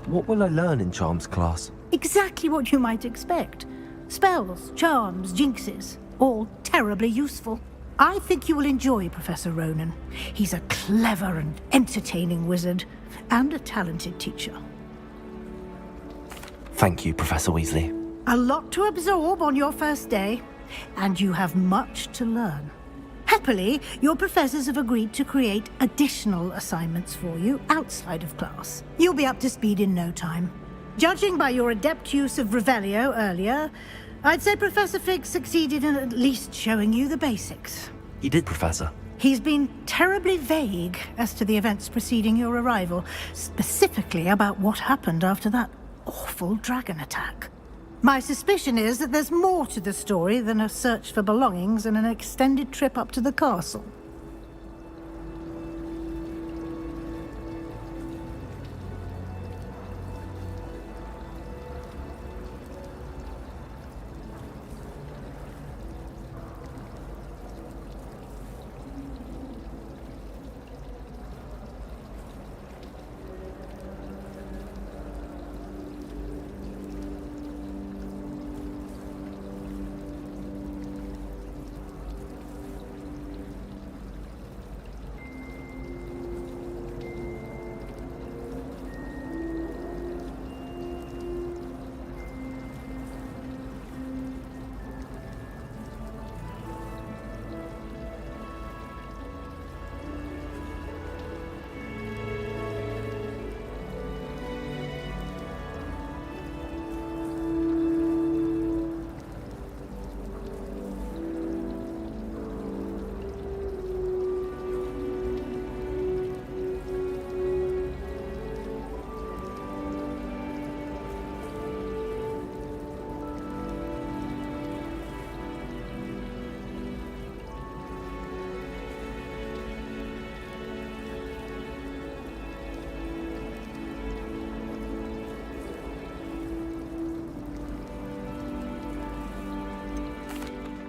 What will I learn in Charms class? Exactly what you might expect. Spells, charms, jinxes, all terribly useful. I think you will enjoy Professor Ronan. He's a clever and entertaining wizard, and a talented teacher. Thank you, Professor Weasley. A lot to absorb on your first day, and you have much to learn. Happily, your professors have agreed to create additional assignments for you outside of class. You'll be up to speed in no time. Judging by your adept use of Revelio earlier, I'd say Professor Fig succeeded in at least showing you the basics. He did, Professor. He's been terribly vague as to the events preceding your arrival, specifically about what happened after that awful dragon attack. My suspicion is that there's more to the story than a search for belongings and an extended trip up to the castle.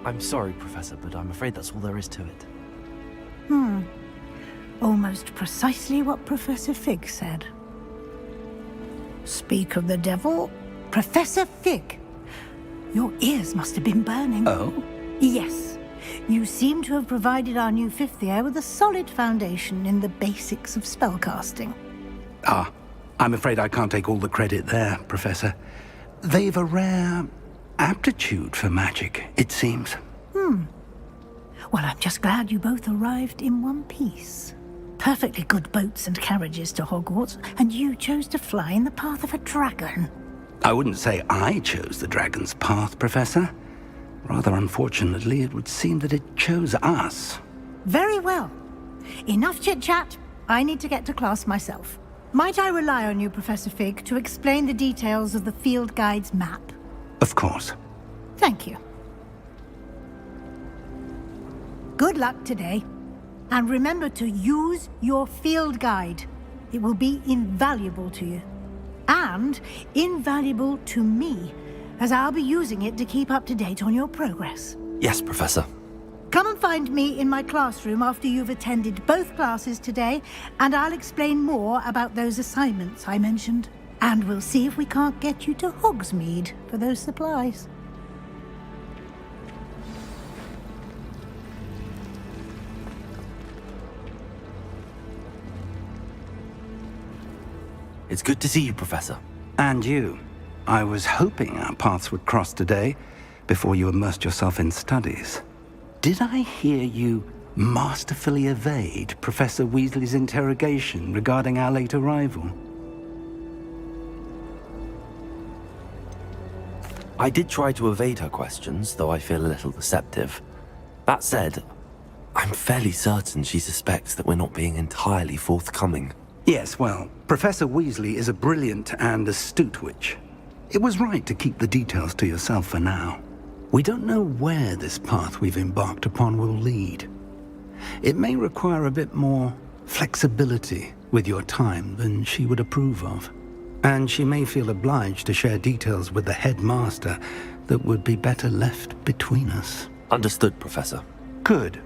I'm sorry, Professor, but I'm afraid that's all there is to it. Almost precisely what Professor Fig said. Speak of the devil, Professor Fig. Your ears must have been burning. Oh? Yes. You seem to have provided our new fifth year with a solid foundation in the basics of spellcasting. Ah, I'm afraid I can't take all the credit there, Professor. They've a rare aptitude for magic, it seems. Well, I'm just glad you both arrived in one piece. Perfectly good boats and carriages to Hogwarts, and you chose to fly in the path of a dragon. I wouldn't say I chose the dragon's path, Professor. Rather unfortunately, it would seem that it chose us. Very well. Enough chit-chat. I need to get to class myself. Might I rely on you, Professor Fig, to explain the details of the field guide's map? Of course. Thank you. Good luck today. And remember to use your field guide. It will be invaluable to you. And invaluable to me, as I'll be using it to keep up to date on your progress. Yes, Professor. Come and find me in my classroom after you've attended both classes today, and I'll explain more about those assignments I mentioned. And we'll see if we can't get you to Hogsmeade for those supplies. It's good to see you, Professor. And you. I was hoping our paths would cross today, before you immersed yourself in studies. Did I hear you masterfully evade Professor Weasley's interrogation regarding our late arrival? I did try to evade her questions, though I feel a little deceptive. That said, I'm fairly certain she suspects that we're not being entirely forthcoming. Yes, well, Professor Weasley is a brilliant and astute witch. It was right to keep the details to yourself for now. We don't know where this path we've embarked upon will lead. It may require a bit more flexibility with your time than she would approve of. And she may feel obliged to share details with the headmaster that would be better left between us. Understood, Professor. Good.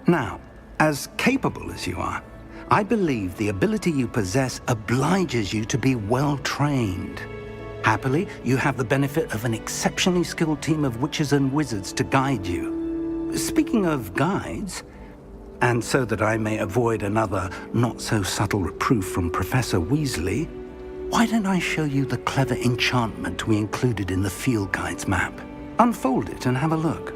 Now, as capable as you are, I believe the ability you possess obliges you to be well-trained. Happily, you have the benefit of an exceptionally skilled team of witches and wizards to guide you. Speaking of guides, and so that I may avoid another not-so-subtle reproof from Professor Weasley, why don't I show you the clever enchantment we included in the field guide's map? Unfold it and have a look.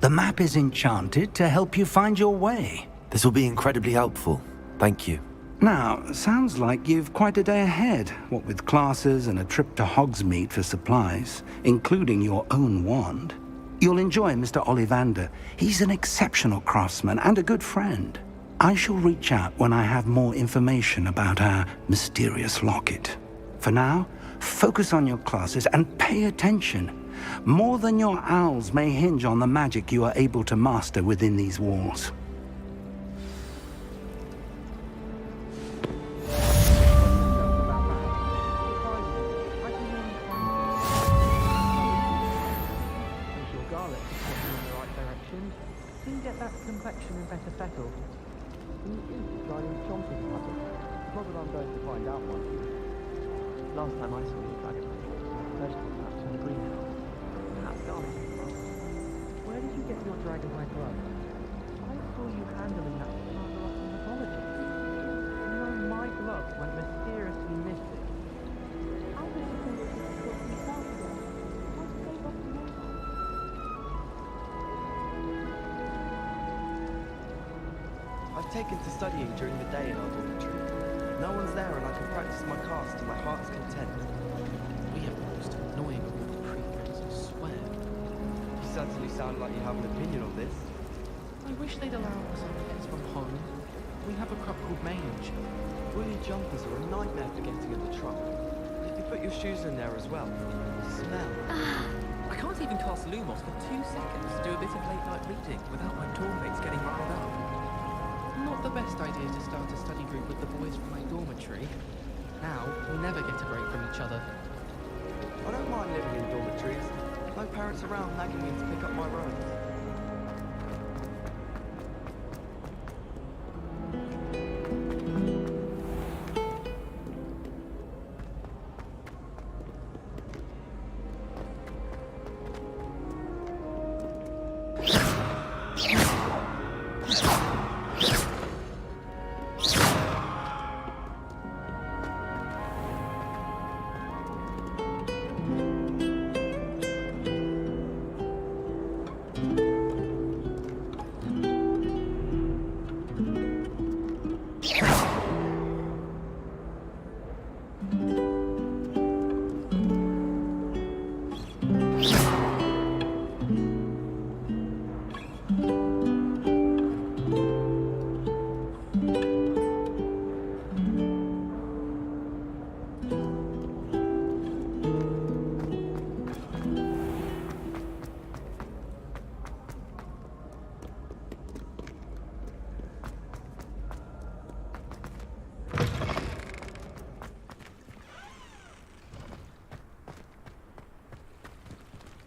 The map is enchanted to help you find your way. This will be incredibly helpful. Thank you. Now, sounds like you've quite a day ahead, what with classes and a trip to Hogsmeade for supplies, including your own wand. You'll enjoy Mr. Ollivander. He's an exceptional craftsman and a good friend. I shall reach out when I have more information about our mysterious locket. For now, focus on your classes and pay attention. More than your owls may hinge on the magic you are able to master within these walls. Complexion and better settled. Can you eat Dragon's chomping puzzle? Not that I'm going to find out one. Last time I saw you, Dragon, vegetable traps in the greenhouse. Perhaps garlic as well. Where did you get your dragonite gloves? I saw you handling that father of mythology. You know my gloves went mysteriously missing. I was supposed to have got himself there. How did they got to know that? I've taken to studying during the day in our dormitory. No one's there and I can practice my cast to my heart's content. We have the most annoying of all the prefects, I swear. You certainly sound like you have an opinion on this. I wish they'd allow us our kids from home. We have a crop called mange. Woolly jumpers are a nightmare for getting in the trunk. If you put your shoes in there as well, the smell. I can't even cast Lumos for 2 seconds to do a bit of late night reading without my dormmates getting riled up. Not the best idea to start a study group with the boys from my dormitory. Now, we never get a break from each other. I don't mind living in dormitories. No parents around nagging me to pick up my robes.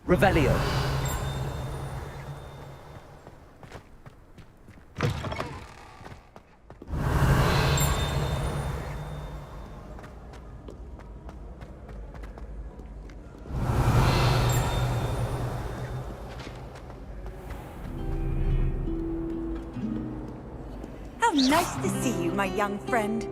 Revelio. How nice to see you, my young friend.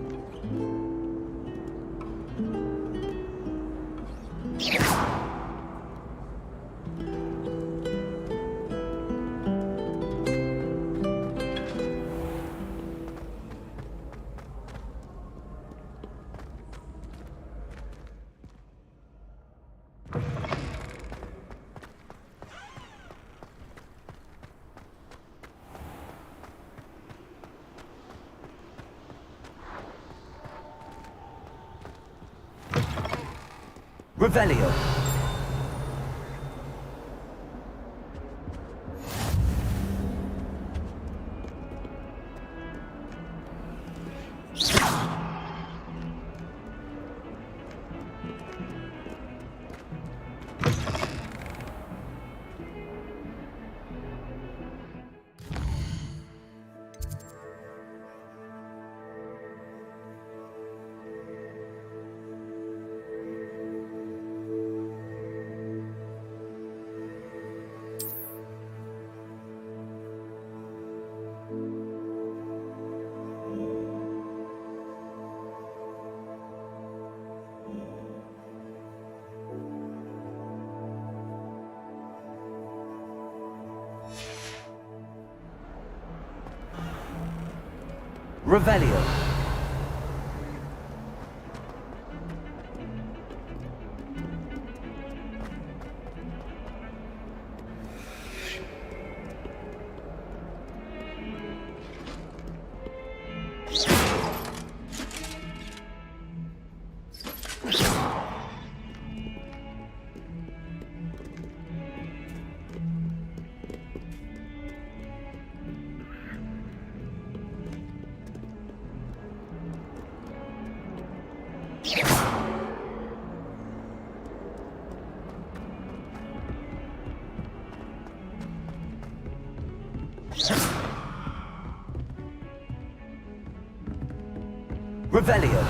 Revelio. Revelio. Revelio.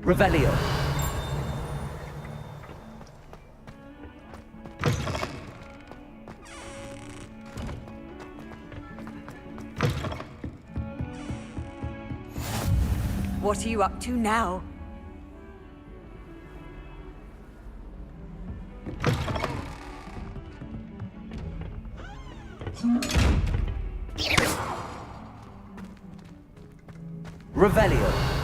Revelio. What are you up to now? Revelio.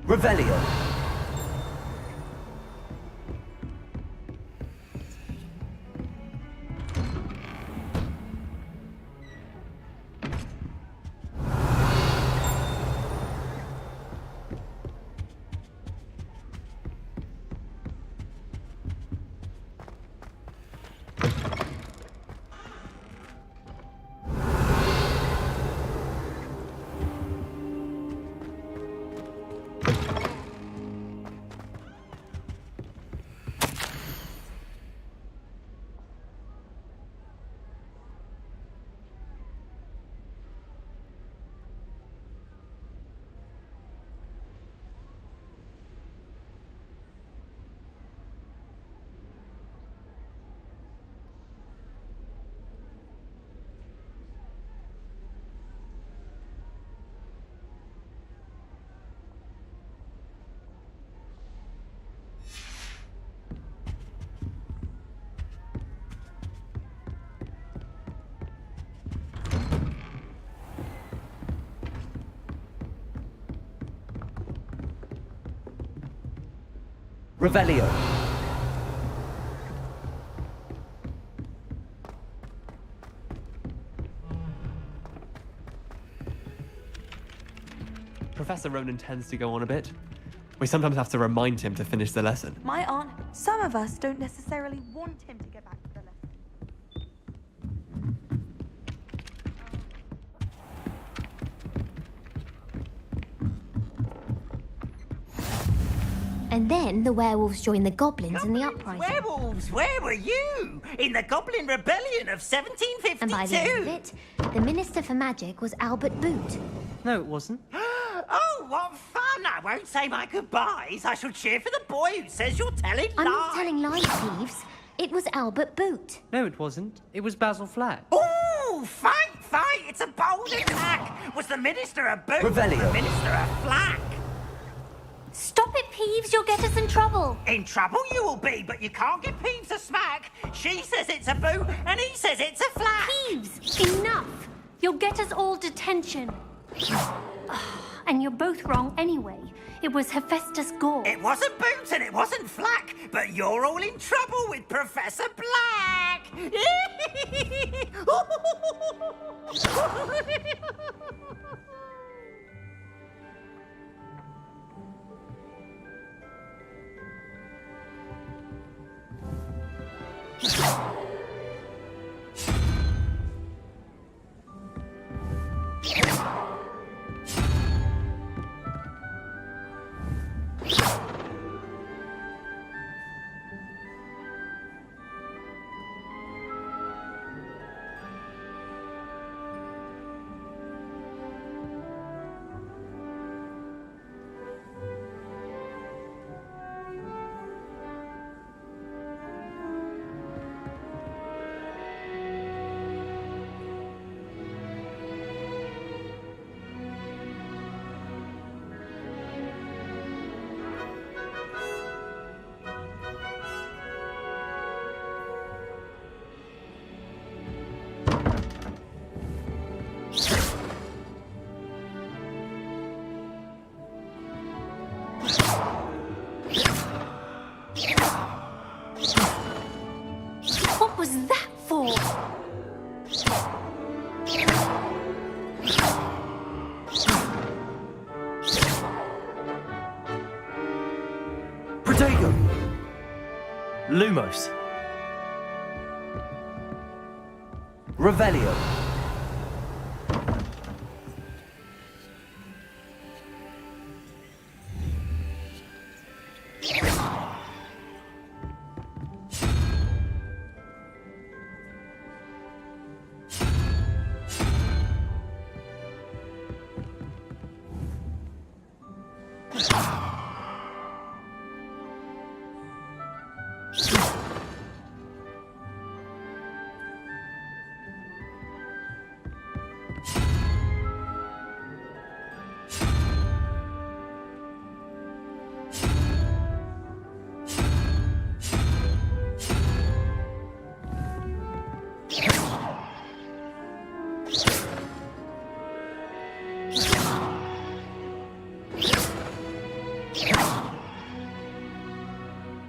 Revelio. Revelio. Professor Ronan tends to go on a bit. We sometimes have to remind him to finish the lesson. My aunt, some of us don't necessarily want him to get back to the lesson. And then the werewolves joined the goblins in the uprising. Werewolves, where were you? In the Goblin Rebellion of 1752? And by the end of it, the Minister for Magic was Albert Boot. No, it wasn't. Oh, what fun! I won't say my goodbyes. I shall cheer for the boy who says you're telling lies. I'm not telling lies, Thieves. It was Albert Boot. No, it wasn't. It was Basil Flack. Ooh, fight! It's a bold attack! Was the Minister a Boot? Revelio. The Minister a Flack? Stop it, Peeves. You'll get us in trouble. In trouble you will be, but you can't give Peeves a smack. She says it's a boo, and he says it's a flack. Peeves, enough. You'll get us all detention. And you're both wrong anyway. It was Hephaestus Gore. It wasn't Boot and it wasn't Flack, but you're all in trouble with Professor Black. close. Revelio.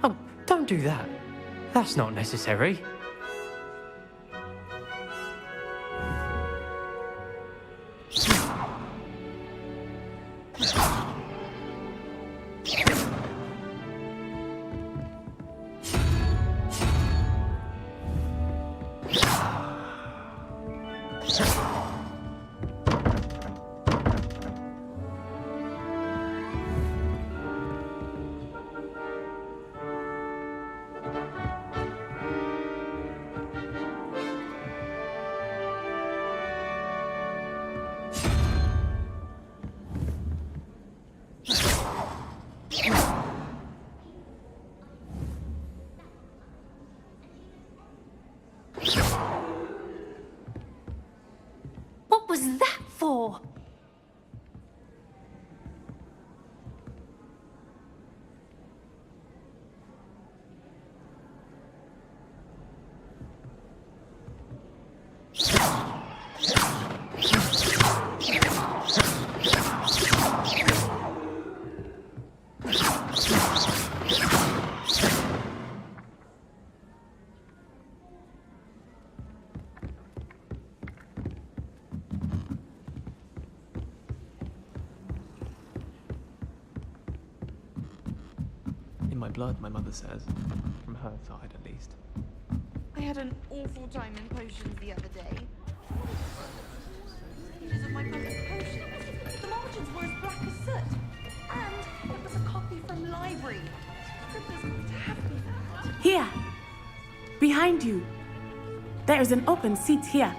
Oh, don't do that. That's not necessary. What was that for? In my blood, my mother says. From her side, at least. I had an awful time in potions the other day. Pages of my mother's potions. The margins were as black as soot. And it was a copy from library. Scribner's going to have me that. Here. Behind you. There is an open seat here.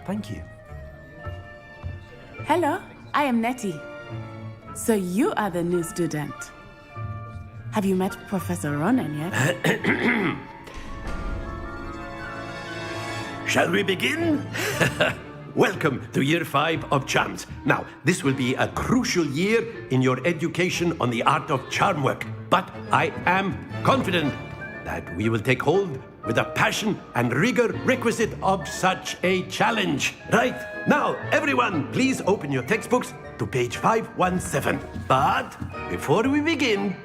Thank you. Hello, I am Nettie. So you are the new student. Have you met Professor Ronan yet? Shall we begin? Welcome to Year 5 of Charms. Now, this will be a crucial year in your education on the art of charm work. But I am confident that we will take hold with the passion and rigor requisite of such a challenge. Right, now, everyone, please open your textbooks to page 517. But before we begin,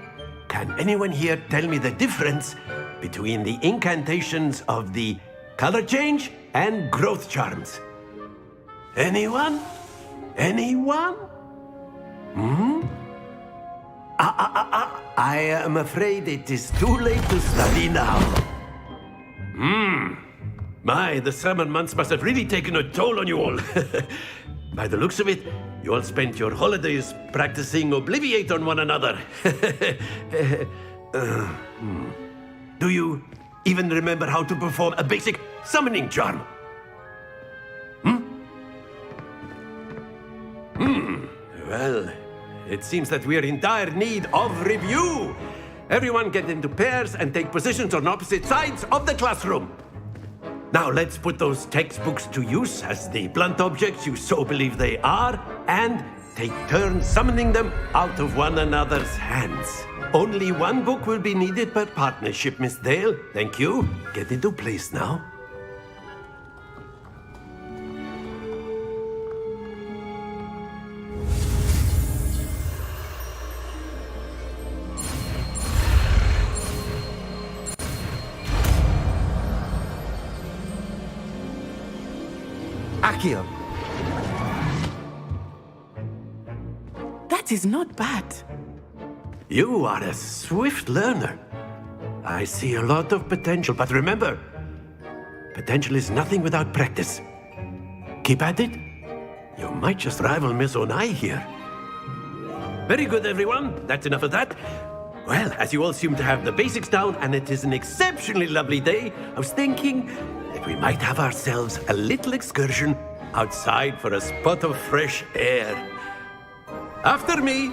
can anyone here tell me the difference between the incantations of the color change and growth charms? Anyone? Anyone? I am afraid it is too late to study now. My, the summer months must have really taken a toll on you all. By the looks of it, you all spent your holidays practicing Obliviate on one another. Do you even remember how to perform a basic summoning charm? Well, it seems that we are in dire need of review. Everyone get into pairs and take positions on opposite sides of the classroom. Now let's put those textbooks to use as the blunt objects you so believe they are, and take turns summoning them out of one another's hands. Only one book will be needed per partnership, Miss Dale. Thank you. Get into place now. Accio. That is not bad. You are a swift learner. I see a lot of potential, but remember, potential is nothing without practice. Keep at it. You might just rival Miss Onai here. Very good, everyone. That's enough of that. Well, as you all seem to have the basics down, and it is an exceptionally lovely day, I was thinking that we might have ourselves a little excursion outside for a spot of fresh air. After me.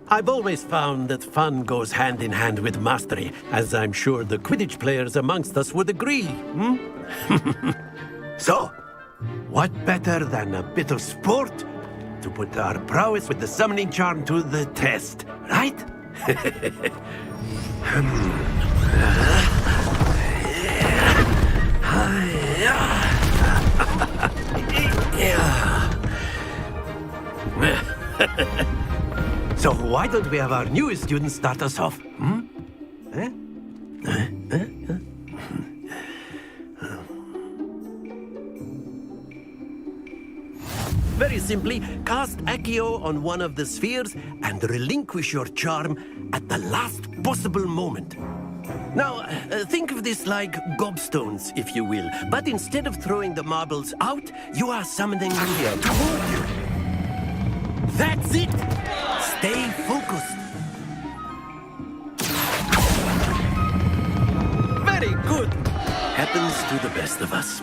I've always found that fun goes hand in hand with mastery, as I'm sure the Quidditch players amongst us would agree, So, what better than a bit of sport to put our prowess with the summoning charm to the test, right? So why don't we have our newest student start us off? Very simply, cast Accio on one of the spheres and relinquish your charm at the last possible moment. Now, think of this like gobstones, if you will. But instead of throwing the marbles out, you are summoning them here toward you. That's it! Stay focused. Very good. Happens to the best of us.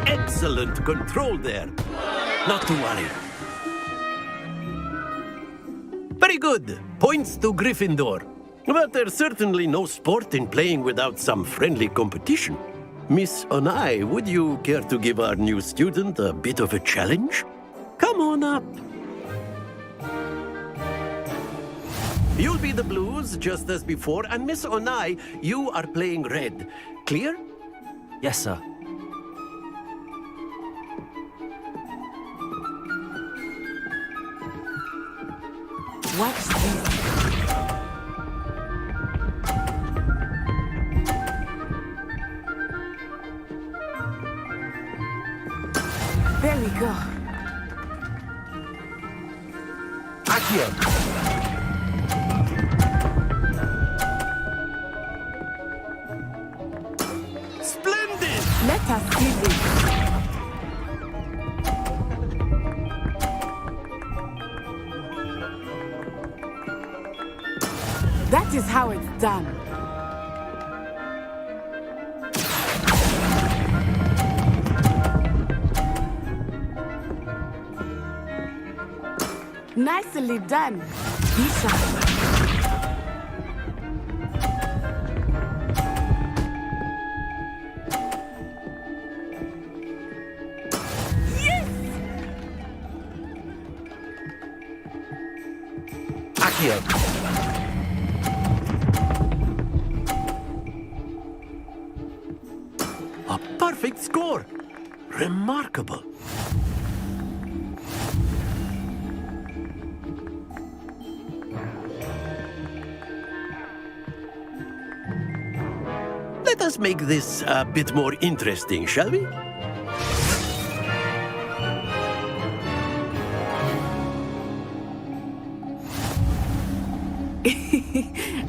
Excellent control there. Not to worry. Very good. Points to Gryffindor. But there's certainly no sport in playing without some friendly competition. Miss Onai, would you care to give our new student a bit of a challenge? Come on up. You'll be the blues, just as before, and Miss Onai, you are playing red. Clear? Yes, sir. Watch this. There we go. Accio. Splendid! Let us see this. That is how it's done. Nicely done. Be sharp. Yes! Accio. A perfect score. Remarkable. Let us make this a bit more interesting, shall we?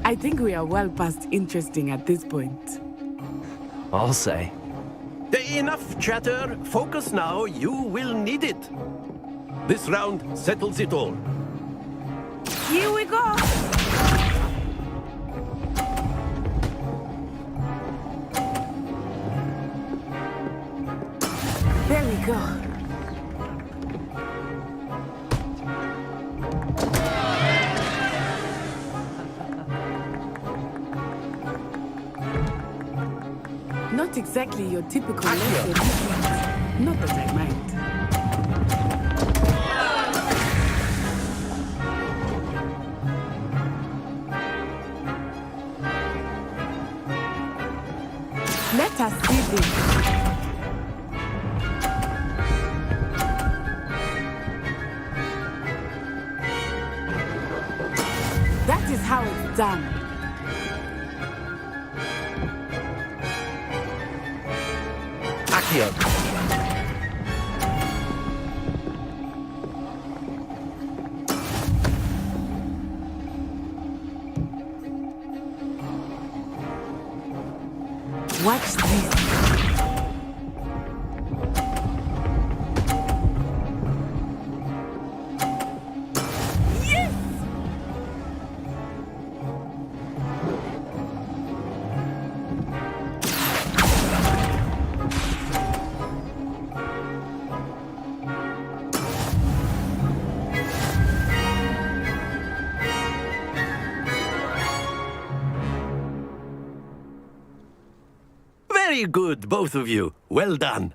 I think we are well past interesting at this point. I'll say. Enough chatter. Focus now. You will need it. This round settles it all. Here we go. There we go. Not exactly your typical lesson. Not that I mind. Let us see this. That is how it's done. Accio! Watch this. Very good, both of you. Well done.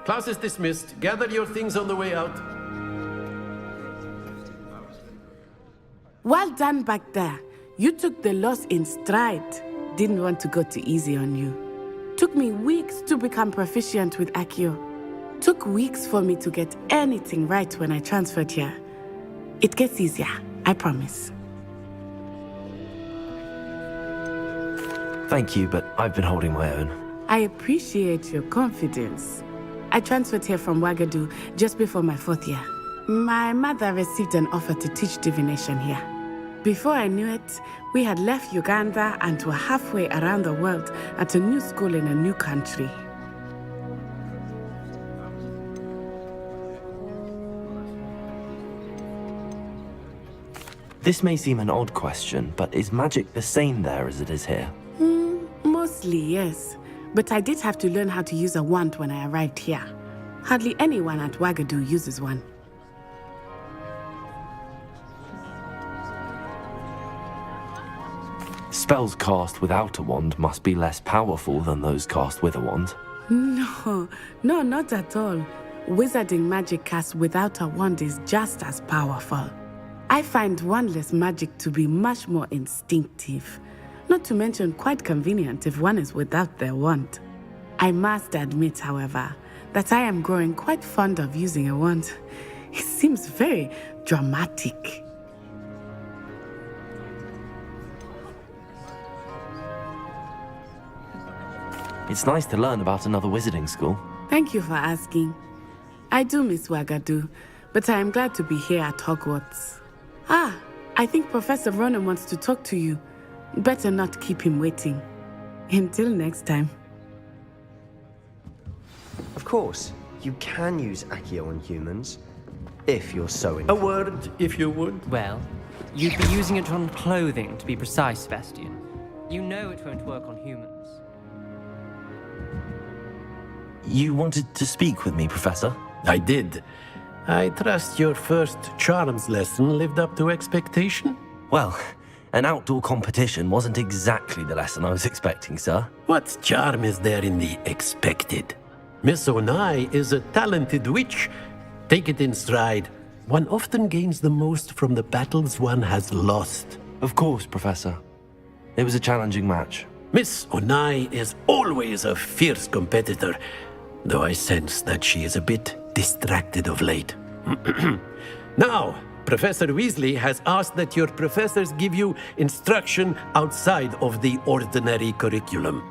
Class is dismissed. Gather your things on the way out. Well done back there. You took the loss in stride. Didn't want to go too easy on you. Took me weeks to become proficient with Accio. Took weeks for me to get anything right when I transferred here. It gets easier, I promise. Thank you, but I've been holding my own. I appreciate your confidence. I transferred here from Ouagadougou just before my 4th year. My mother received an offer to teach divination here. Before I knew it, we had left Uganda and were halfway around the world at a new school in a new country. This may seem an odd question, but is magic the same there as it is here? Mostly, yes. But I did have to learn how to use a wand when I arrived here. Hardly anyone at Ouagadougou uses one. Spells cast without a wand must be less powerful than those cast with a wand. No, not at all. Wizarding magic cast without a wand is just as powerful. I find wandless magic to be much more instinctive. Not to mention quite convenient if one is without their wand. I must admit, however, that I am growing quite fond of using a wand. It seems very dramatic. It's nice to learn about another wizarding school. Thank you for asking. I do miss Ouagadougou, but I am glad to be here at Hogwarts. I think Professor Ronan wants to talk to you. Better not keep him waiting. Until next time. Of course, you can use Accio on humans, if you're so A inclined. word, if you would. Well, you'd be using it on clothing, to be precise, Sebastian. You know it won't work on humans. You wanted to speak with me, Professor? I did. I trust your first charms lesson lived up to expectation? Well, an outdoor competition wasn't exactly the lesson I was expecting, sir. What charm is there in the expected? Miss Onai is a talented witch. Take it in stride. One often gains the most from the battles one has lost. Of course, Professor. It was a challenging match. Miss Onai is always a fierce competitor, though I sense that she is a bit distracted of late. Now, Professor Weasley has asked that your professors give you instruction outside of the ordinary curriculum.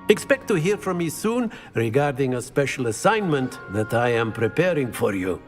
Expect to hear from me soon regarding a special assignment that I am preparing for you.